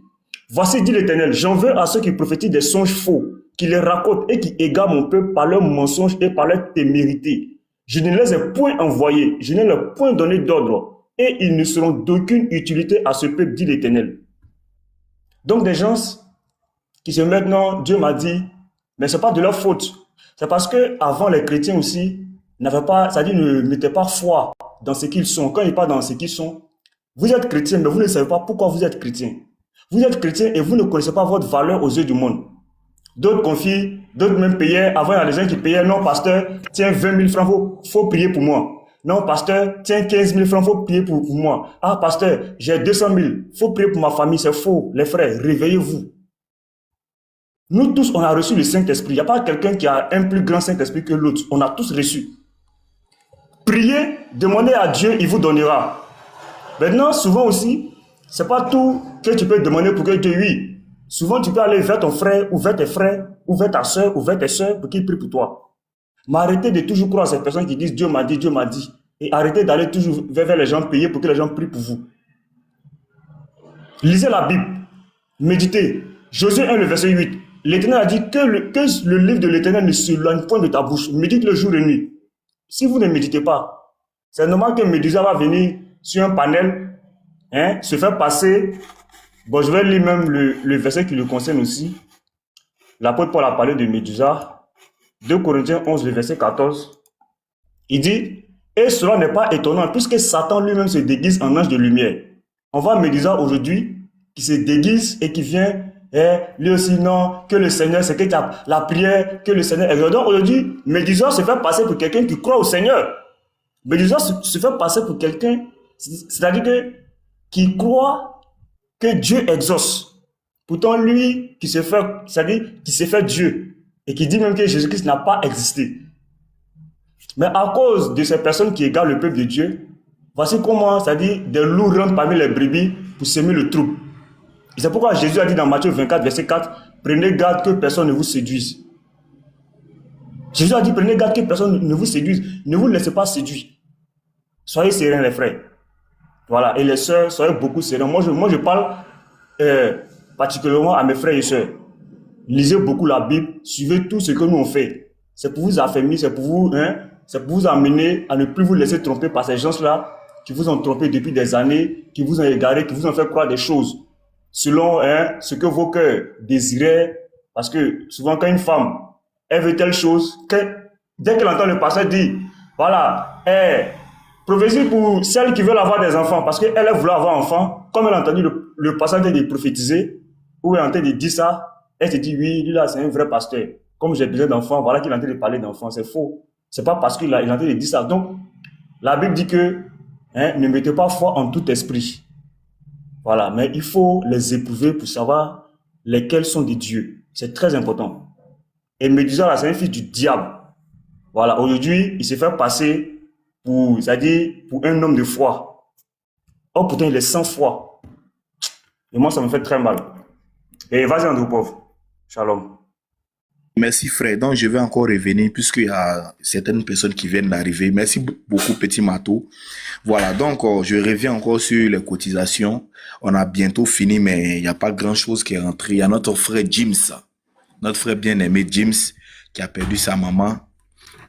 Voici dit l'Éternel, j'en veux à ceux qui prophétisent des songes faux, qui les racontent et qui égarent mon peuple par leurs mensonges et par leur témérité. Je ne les ai point envoyés, je ne leur ai point donné d'ordre, et ils ne seront d'aucune utilité à ce peuple, dit l'Éternel. Donc des gens qui se mettent, non, Dieu m'a dit, mais ce n'est pas de leur faute. C'est parce que avant les chrétiens aussi n'avaient pas, c'est-à-dire ne mettaient pas foi dans ce qu'ils sont. Quand ils parlent dans ce qu'ils sont, vous êtes chrétien, mais vous ne savez pas pourquoi vous êtes chrétien. Vous êtes chrétien et vous ne connaissez pas votre valeur aux yeux du monde. D'autres confient, d'autres même payaient. Avant, il y a des gens qui payaient. Non, pasteur, tiens 20 000 francs, faut prier pour moi. Non, pasteur, tiens 15 000 francs, faut prier pour moi. Ah, pasteur, j'ai 200 000, faut prier pour ma famille. C'est faux. Les frères, réveillez-vous. Nous tous, on a reçu le Saint-Esprit. Il n'y a pas quelqu'un qui a un plus grand Saint-Esprit que l'autre. On a tous reçu. Priez, demandez à Dieu, il vous donnera. Maintenant, souvent aussi, c'est pas tout que tu peux demander pour que Dieu, oui. Souvent, tu peux aller vers ton frère, ou vers tes frères, ou vers ta soeur, ou vers tes soeurs, pour qu'ils prient pour toi. Mais arrêtez de toujours croire à ces personnes qui disent Dieu m'a dit, Dieu m'a dit. Et arrêtez d'aller toujours vers les gens payer pour que les gens prient pour vous. Lisez la Bible. Méditez. Josué 1, le verset 8. L'Éternel a dit que le livre de l'Éternel ne s'éloigne point de ta bouche. Médite le jour et nuit. Si vous ne méditez pas, c'est normal que Médusa va venir sur un panel, se faire passer. Bon, je vais lire même le verset qui le concerne aussi. L'apôtre Paul a parlé de Médusa. 2 Corinthiens 11, le verset 14. Il dit, et cela n'est pas étonnant, puisque Satan lui-même se déguise en ange de lumière. On voit Médusa aujourd'hui, qui se déguise et qui vient, lui aussi, non, que le Seigneur, c'est que la prière, que le Seigneur est. Donc aujourd'hui, Médusa se fait passer pour quelqu'un qui croit au Seigneur. Médusa se fait passer pour quelqu'un, c'est-à-dire que, qui croit que Dieu exauce. Pourtant, lui, qui se fait, c'est-à-dire, qui se fait Dieu, et qui dit même que Jésus-Christ n'a pas existé. Mais à cause de ces personnes qui égarent le peuple de Dieu, voici comment, c'est-à-dire, des loups rentrent parmi les brebis pour semer le trouble. Et c'est pourquoi Jésus a dit dans Matthieu 24, verset 4, prenez garde que personne ne vous séduise. Jésus a dit, prenez garde que personne ne vous séduise. Ne vous laissez pas séduire. Soyez sereins, les frères. Voilà. Et les sœurs, soyez beaucoup sereins. Moi, je parle particulièrement à mes frères et sœurs. Lisez beaucoup la Bible. Suivez tout ce que nous on fait. C'est pour vous affermir, c'est pour vous amener à ne plus vous laisser tromper par ces gens-là qui vous ont trompé depuis des années, qui vous ont égaré, qui vous ont fait croire des choses selon ce que vos cœurs désiraient. Parce que souvent, quand une femme, elle veut telle chose, dès qu'elle entend le pasteur dire, voilà, prophétie pour celles qui veulent avoir des enfants, parce qu'elle voulu avoir un enfant, comme elle a entendu le pasteur de prophétiser, ou elle a entendu dire ça, elle se dit, oui, lui là, c'est un vrai pasteur. Comme j'ai besoin d'enfants, voilà qu'il est en train de parler d'enfants. C'est faux. C'est pas parce qu'il est en train de dire ça. Donc, la Bible dit que ne mettez pas foi en tout esprit. Voilà. Mais il faut les éprouver pour savoir lesquels sont des dieux. C'est très important. Et Médusa, là, c'est un fils du diable. Voilà. Aujourd'hui, il s'est fait passer pour, c'est-à-dire, pour un homme de foi. Oh, pourtant, il est sans foi. Et moi, ça me fait très mal. Et vas-y, Andrew Pauvre. Shalom. Merci frère. Donc je vais encore revenir puisqu'il y a certaines personnes qui viennent d'arriver. Merci beaucoup Petit Matou. Voilà, donc je reviens encore sur les cotisations. On a bientôt fini mais il n'y a pas grand chose qui est rentré. Il y a notre frère James, notre frère bien-aimé James qui a perdu sa maman.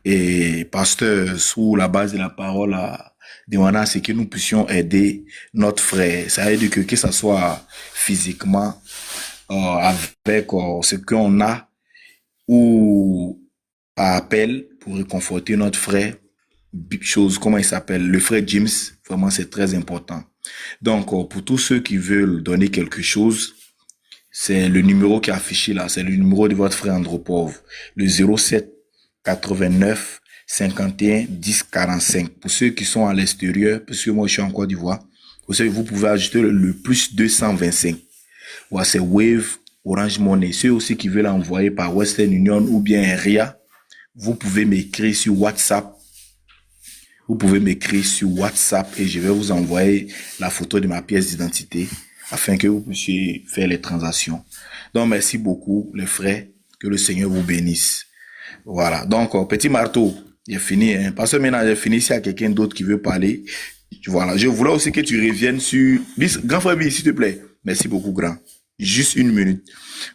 Et pasteur, sous la base de la parole, a demandé à ce que nous puissions aider notre frère. Ça veut dire que ça soit physiquement avec ce qu'on a ou par appel pour réconforter notre frère, comment il s'appelle, le frère James, vraiment c'est très important. Donc pour tous ceux qui veulent donner quelque chose, c'est le numéro qui est affiché là, c'est le numéro de votre frère Andropov, le 07 89 51 10 45. Pour ceux qui sont à l'extérieur, parce que moi je suis en Côte d'Ivoire, vous pouvez ajouter le plus 225. Voilà, c'est Wave, Orange Money. Ceux aussi qui veulent envoyer par Western Union ou bien RIA, vous pouvez m'écrire sur WhatsApp. Vous pouvez m'écrire sur WhatsApp et je vais vous envoyer la photo de ma pièce d'identité afin que vous puissiez faire les transactions. Donc, merci beaucoup, les frères. Que le Seigneur vous bénisse. Voilà. Donc, Petit Marteau, j'ai fini. Parce que maintenant, j'ai fini. S'il y a quelqu'un d'autre qui veut parler, Voilà, je voulais aussi que tu reviennes sur... Grand frère, s'il te plaît. Merci beaucoup, grand. Juste une minute.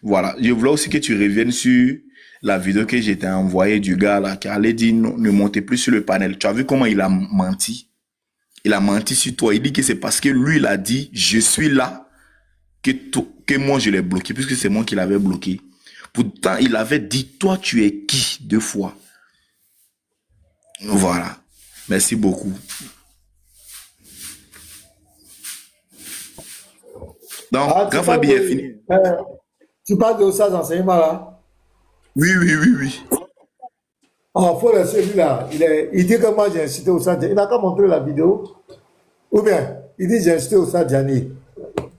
Voilà, je voulais aussi que tu reviennes sur la vidéo que j'ai envoyée du gars là, qui allait dire ne montez plus sur le panel. Tu as vu comment il a menti? Il a menti sur toi. Il dit que c'est parce que lui, il a dit, je suis là, que moi, je l'ai bloqué, puisque c'est moi qui l'avais bloqué. Pourtant, il avait dit, toi, tu es qui 2 fois? Voilà. Merci beaucoup. Donc, grand frère bien fini. Tu parles de ça d'enseignement là? Oui. Ah, faut laisser lui là. Il dit que moi j'ai incité au Stade. Il n'a qu'à montrer la vidéo. Ou bien, il dit j'ai incité au Stade Diani.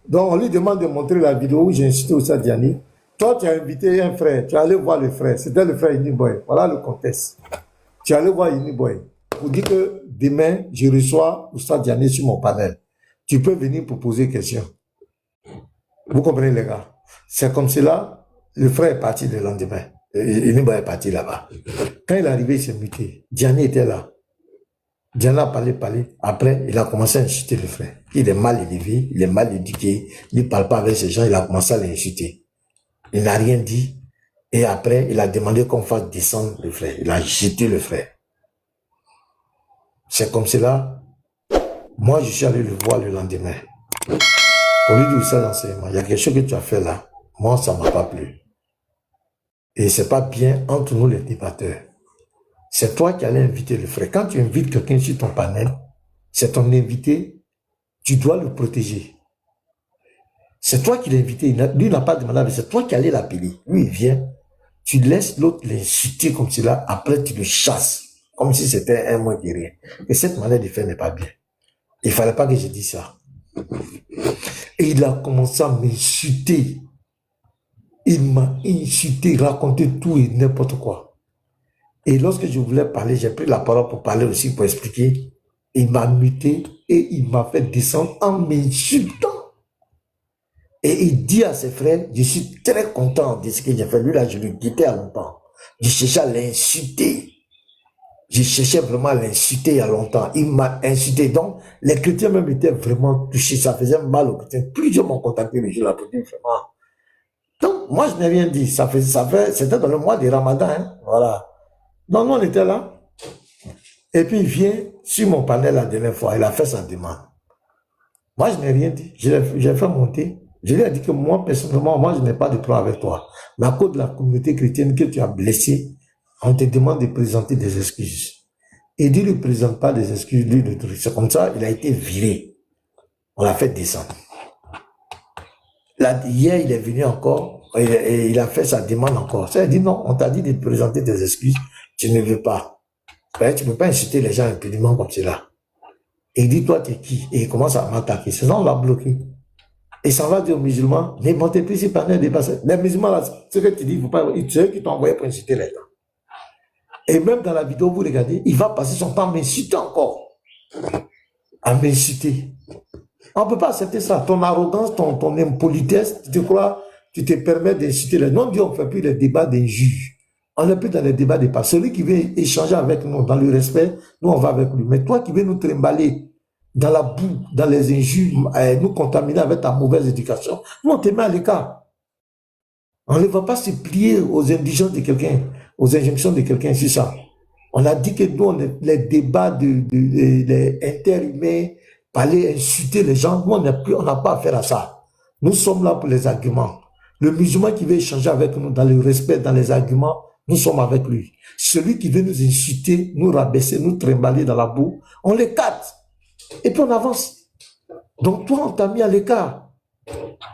Donc, on lui demande de montrer la vidéo où j'ai incité au Stade Diani. Toi, tu as invité un frère. Tu es allé voir le frère. C'était le frère Uniboy. Voilà le contexte. Tu es allé voir Uniboy. Pour dire que demain, je reçois au Stade Diani sur mon panel. Tu peux venir pour poser question. Vous comprenez, les gars? C'est comme cela, le frère est parti le lendemain. Uniboy est parti là-bas. Quand il est arrivé, il s'est muté. Diani était là. Diani a parlé. Après, il a commencé à insulter le frère. Il est mal élevé, il est mal éduqué, il ne parle pas avec ces gens, il a commencé à l'insulter. Il n'a rien dit. Et après, il a demandé qu'on fasse descendre le frère. Il a jeté le frère. C'est comme cela. Moi, je suis allé le voir le lendemain. Pour lui dire ça l'enseignement. Il y a quelque chose que tu as fait là. Moi, ça ne m'a pas plu. Et c'est pas bien entre nous les débatteurs. C'est toi qui allais inviter le frère. Quand tu invites quelqu'un sur ton panel, c'est ton invité, tu dois le protéger. C'est toi qui l'as invité. Lui n'a pas demandé, mais c'est toi qui allais l'appeler. Lui, il vient. Tu laisses l'autre l'insulter comme cela. Après, tu le chasses. Comme si c'était un moins de rien. Et cette manière de faire n'est pas bien. Il ne fallait pas que je dise ça. Et il a commencé à m'insulter. Il m'a insulté, raconté tout et n'importe quoi. Et lorsque je voulais parler, j'ai pris la parole pour parler aussi, pour expliquer. Il m'a muté et il m'a fait descendre en m'insultant. Et il dit à ses frères, je suis très content de ce que j'ai fait. Lui là, je le guettais à longtemps. Je cherchais à l'insulter. Je cherchais vraiment à l'insulter il y a longtemps. Il m'a insulté. Donc, les chrétiens même étaient vraiment touchés. Ça faisait mal aux chrétiens. Plusieurs m'ont contacté le jour là pour dire vraiment. Donc, moi, je n'ai rien dit. C'était dans le mois de Ramadan. Hein? Voilà. Donc, nous, on était là. Et puis, il vient sur mon panel la dernière fois. Il a fait sa demande. Moi, je n'ai rien dit. J'ai fait monter. Je lui ai dit que moi, personnellement, moi, je n'ai pas de problème avec toi. Mais à cause de la communauté chrétienne que tu as blessée, on te demande de présenter des excuses. Et Dieu ne présente pas des excuses, lui, le truc. C'est comme ça, il a été viré. On l'a fait descendre. Là, hier, il est venu encore, et il a fait sa demande encore. Ça, il a dit non, on t'a dit de présenter des excuses, tu ne veux pas. Tu ne peux pas insulter les gens impunément comme cela. Et il dit, toi, tu es qui? Et il commence à m'attaquer. C'est ça, on l'a bloqué. Et ça va dire aux musulmans, ne montez plus si panel dépassé. Les musulmans, là, ce que tu dis, il faut pas, c'est eux qui t'ont envoyé pour insulter les gens. Et même dans la vidéo, vous regardez, il va passer son temps à m'insulter encore. À m'insulter. On ne peut pas accepter ça. Ton arrogance, ton impolitesse, tu te crois, tu te permets d'insulter les gens. Non, Dieu, on ne fait plus les débats d'injures. On n'est plus dans les débats des pas. Celui qui veut échanger avec nous dans le respect, nous, on va avec lui. Mais toi qui veux nous trimballer dans la boue, dans les injures, nous contaminer avec ta mauvaise éducation, nous, on te met à l'écart. On ne va pas se plier aux indigences de quelqu'un, aux injonctions de quelqu'un, c'est ça. On a dit que nous, les débats les interhumains, parler, insulter les gens, nous, on n'a pas affaire à ça. Nous sommes là pour les arguments. Le musulman qui veut échanger avec nous dans le respect, dans les arguments, nous sommes avec lui. Celui qui veut nous insulter, nous rabaisser, nous trimballer dans la boue, on l'écarte. Et puis on avance. Donc toi, on t'a mis à l'écart.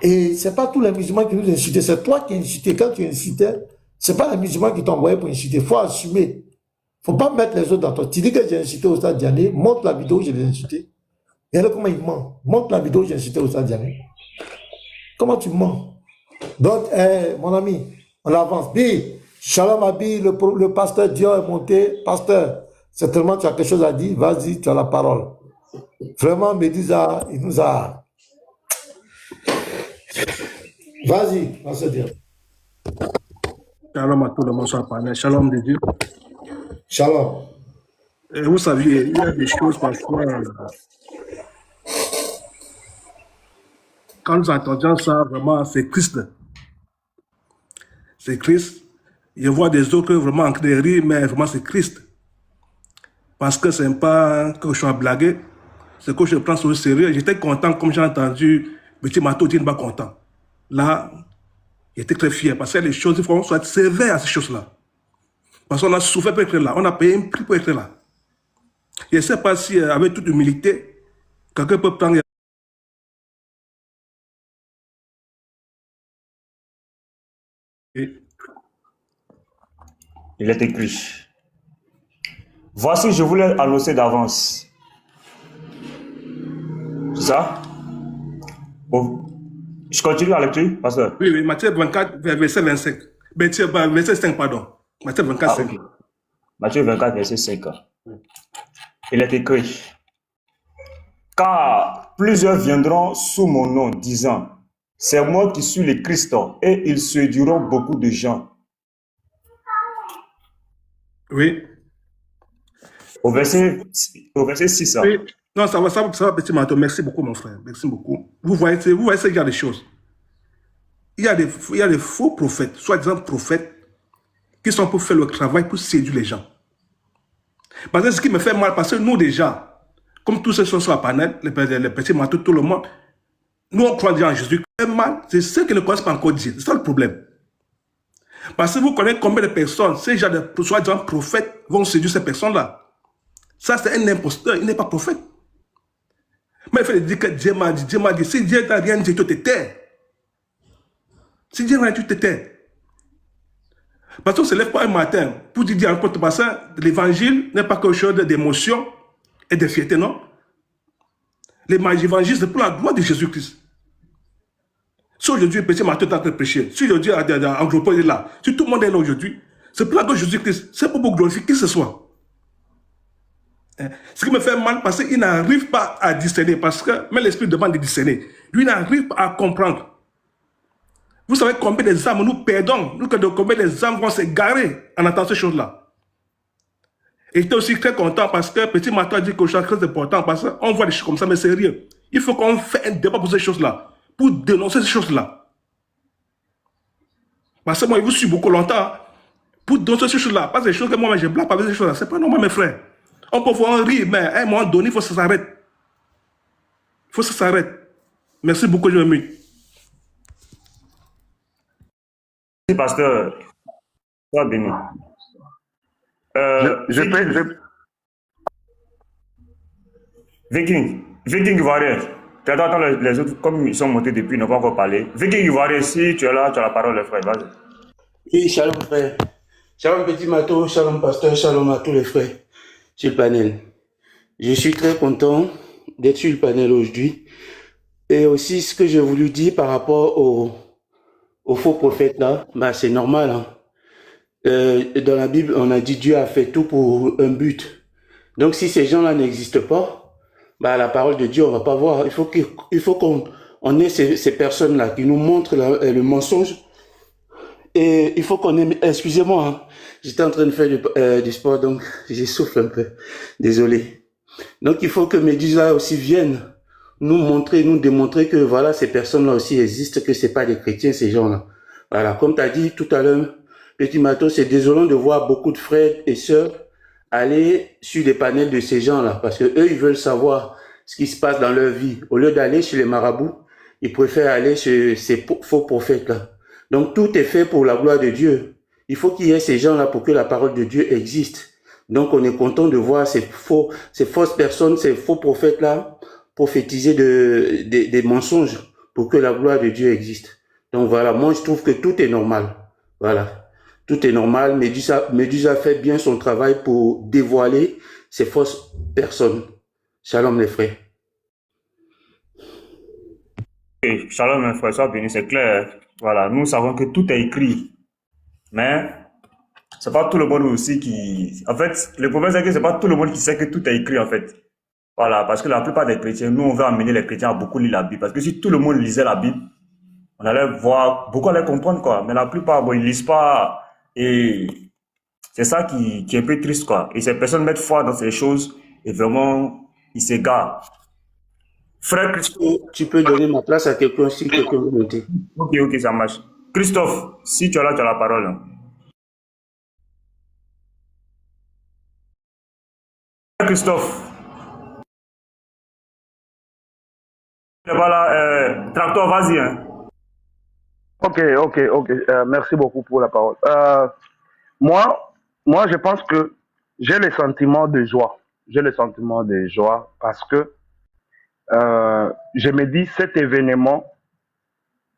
Et c'est pas tous les musulmans qui nous insultent, c'est toi qui insultais. Quand tu insultais, c'est pas les musulmans qui t'ont envoyé pour insulter. Il faut assumer. Faut pas mettre les autres dans toi. Tu dis que j'ai insulté au Stade Diané, montre la vidéo où je l'ai insulté. Regardez comment il ment. Montre la vidéo où j'ai insulté au Stade Diané. Comment tu mens? Donc, mon ami, on avance. Bi, Shalom Abi, le pasteur Dieu est monté. Pasteur, c'est tellement tu as quelque chose à dire, vas-y, tu as la parole. Vraiment, Médusa, il nous a... Vas-y, pasteur Dieu. Shalom à tout le monde sur le panel. Shalom de Dieu. Shalom. Et vous savez, il y a des choses parfois, quand nous entendons ça, vraiment, c'est triste. C'est triste. Je vois des autres vraiment en train de rire, mais vraiment, c'est triste. Parce que ce n'est pas que je suis à blaguer, c'est que je prends ça au sérieux. J'étais content, comme j'ai entendu Petit Mato dire pas content. Là, j'étais très fier parce que les choses, il faut qu'on soit sévère à ces choses-là. Parce qu'on a souffert pour être là, on a payé un prix pour être là. Je ne sais pas si, avec toute humilité, quelqu'un peut prendre. Il est écrit. Voici, je voulais annoncer d'avance. C'est ça? Bon. Je continue la lecture, pasteur. Oui, Matthieu 24, verset 25. Verset 5, pardon. Matthieu 24, 5. Okay. Matthieu 24, verset 5. Il est écrit. Car plusieurs viendront sous mon nom, disant, c'est moi qui suis le Christ, et ils séduiront beaucoup de gens. Oui. Au verset 6. Oui. Non, ça va, Petit Mato. Merci beaucoup, mon frère. Merci beaucoup. Vous voyez ce genre de choses. Il y a des faux prophètes, soi-disant prophètes, qui sont pour faire le travail pour séduire les gens. Parce que ce qui me fait mal, parce que nous déjà, comme tous ceux qui sont sur la panel, les petits Mato, tout le monde, nous on croit déjà en Jésus. Le mal, c'est ceux qui ne connaissent pas encore Dieu. C'est ça le problème. Parce que vous connaissez combien de personnes, ces gens de soi-disant prophètes, vont séduire ces personnes-là. Ça, c'est un imposteur, il n'est pas prophète. Mais il faut dire que Dieu m'a dit. Si Dieu n'a rien dit, tu te tais. Si Dieu n'a rien dit, tu te tais. Parce qu'on ne se lève pas un matin pour dire encore, parce que l'évangile n'est pas quelque chose d'émotion et de fierté, non? L'évangile, c'est pour la gloire de Jésus-Christ. Si aujourd'hui, Petit Matthieu est en train de prêcher, si aujourd'hui, Andropole est là, si tout le monde est là aujourd'hui, c'est pour la gloire de Jésus-Christ. C'est pour glorifier qui que ce soit. Ce qui me fait mal, parce qu'il n'arrive pas à discerner, parce que même l'esprit demande de discerner. Lui n'arrive pas à comprendre. Vous savez combien des âmes nous perdons, combien des âmes vont s'égarer en entendant ces choses-là. Et j'étais aussi très content parce que Petit Mato a dit que c'est très important, parce qu'on voit des choses comme ça, mais c'est rien. Il faut qu'on fasse un débat pour ces choses-là, pour dénoncer ces choses-là. Parce que moi, je vous suis beaucoup longtemps pour dénoncer ces choses-là. Parce que les choses que moi, je blague pas avec ces choses-là. C'est pas normal, mes frères. On peut voir rire, mais à un moment donné, il faut que ça s'arrête. Il faut que ça s'arrête. Merci beaucoup, je m'amuse. Merci, pasteur. Sois béni. Viking Ivoirien. Tu attends les autres, comme ils sont montés depuis, ils n'ont pas encore parlé. Viking Ivoirien, si tu es là, tu as la parole, les frères. Vas-y. Oui, shalom, frère. Shalom, Petit Mato, shalom, pasteur, shalom à tous les frères sur le panel. Je suis très content d'être sur le panel aujourd'hui. Et aussi, ce que j'ai voulu dire par rapport aux faux prophètes là, bah, c'est normal. Hein. Dans la Bible, on a dit Dieu a fait tout pour un but. Donc, si ces gens-là n'existent pas, bah, la parole de Dieu, on va pas voir. Il faut qu'on ait ces personnes-là qui nous montrent le mensonge. Et il faut qu'on ait... Excusez-moi, hein, j'étais en train de faire du sport, donc j'essouffle un peu. Désolé. Donc, il faut que Médusa aussi vienne nous montrer, nous démontrer que voilà, ces personnes-là aussi existent, que c'est pas des chrétiens, ces gens-là. Voilà, comme tu as dit tout à l'heure, Petit Mato, c'est désolant de voir beaucoup de frères et sœurs aller sur des panels de ces gens-là, parce que eux, ils veulent savoir ce qui se passe dans leur vie. Au lieu d'aller chez les marabouts, ils préfèrent aller chez ces faux prophètes-là. Donc, tout est fait pour la gloire de Dieu. Il faut qu'il y ait ces gens-là pour que la parole de Dieu existe. Donc, on est content de voir ces fausses personnes, ces faux prophètes-là, prophétiser des mensonges pour que la gloire de Dieu existe. Donc, voilà, moi, je trouve que tout est normal. Voilà. Tout est normal. Médusa fait bien son travail pour dévoiler ces fausses personnes. Shalom, les frères. Okay. Shalom, mes frères, sois béni, c'est clair. Voilà, nous savons que tout est écrit. Mais c'est pas tout le monde aussi qui... En fait, le problème, c'est que c'est pas tout le monde qui sait que tout est écrit, en fait. Voilà, parce que la plupart des chrétiens, nous, on veut amener les chrétiens à beaucoup lire la Bible. Parce que si tout le monde lisait la Bible, on allait voir, beaucoup allaient comprendre, quoi. Mais la plupart, bon, ils lisent pas et C'est ça qui est un peu triste, quoi. Et ces personnes mettent foi dans ces choses et vraiment, ils s'égarent. Frère Christophe. Tu peux donner ma place à quelqu'un si quelqu'un veut monter. Ok, ça marche. Christophe, si tu es là, tu as la parole. Hein. Christophe. Voilà, Tracteur, vas-y. Hein. Ok. Merci beaucoup pour la parole. Moi, je pense que j'ai le sentiment de joie. J'ai le sentiment de joie parce que je me dis cet événement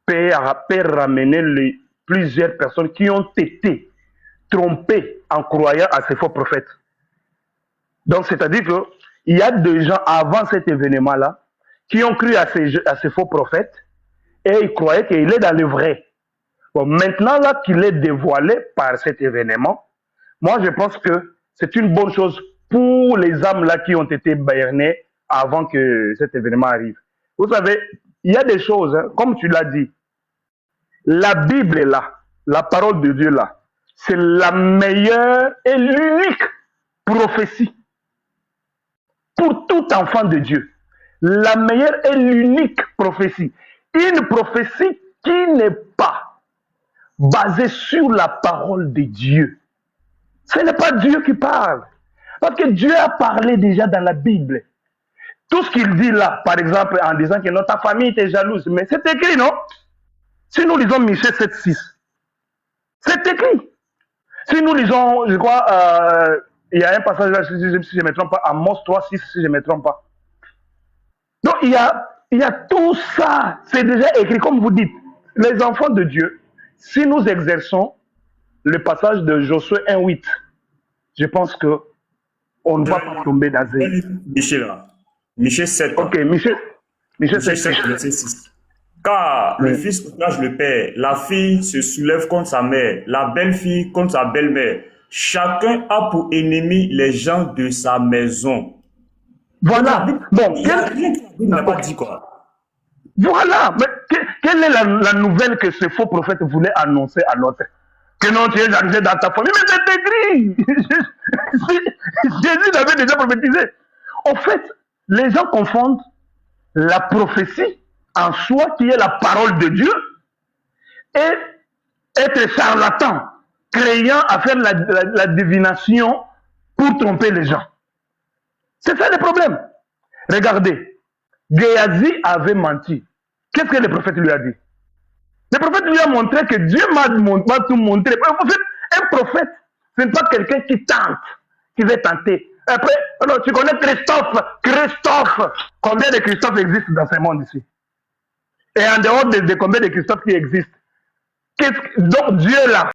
peut ramener plusieurs personnes qui ont été trompées en croyant à ces faux prophètes. Donc, c'est-à-dire qu'il y a des gens avant cet événement-là qui ont cru à ces faux prophètes et ils croyaient qu'il est dans le vrai. Bon, maintenant là qu'il est dévoilé par cet événement, moi je pense que c'est une bonne chose pour les âmes là qui ont été bernées avant que cet événement arrive. Vous savez, il y a des choses, hein, comme tu l'as dit, la Bible est là, la parole de Dieu là, c'est la meilleure et l'unique prophétie pour tout enfant de Dieu. La meilleure et l'unique prophétie. Une prophétie qui n'est pas basée sur la parole de Dieu. Ce n'est pas Dieu qui parle. Parce que Dieu a parlé déjà dans la Bible. Tout ce qu'il dit là, par exemple, en disant que ta famille était jalouse, mais c'est écrit, non? Si nous lisons Michée 7,6, c'est écrit. Si nous lisons, je crois, il y a un passage là, si je ne me trompe pas, Amos 3,6, si je ne me trompe pas. Donc, il y a tout ça. C'est déjà écrit, comme vous dites. Les enfants de Dieu, si nous exerçons le passage de Josué 1,8, je pense qu'on ne va pas tomber dans Michée là. Michée 7. Ok, Michée 7, verset 6. Car le fils outrage le père, la fille se soulève contre sa mère, la belle-fille contre sa belle-mère. Chacun a pour ennemi les gens de sa maison. Voilà. Bon, il n'a pas dit quoi. Voilà. Mais quelle est la nouvelle que ce faux prophète voulait annoncer à l'autre? Que non, tu es jalousé dans ta famille. Mais c'est écrit. Jésus l'avait déjà prophétisé. En fait, les gens confondent la prophétie en soi, qui est la parole de Dieu, et être charlatan, créant à faire la divination pour tromper les gens. C'est ça le problème. Regardez, Géasi avait menti. Qu'est-ce que le prophète lui a dit? Le prophète lui a montré que Dieu m'a tout montré. En fait, un prophète, ce n'est pas quelqu'un qui tente, qui veut tenter. Après, alors, tu connais Christophe. Combien de Christophe existent dans ce monde ici? Et en dehors de combien de Christophe qui existent? Donc Dieu là,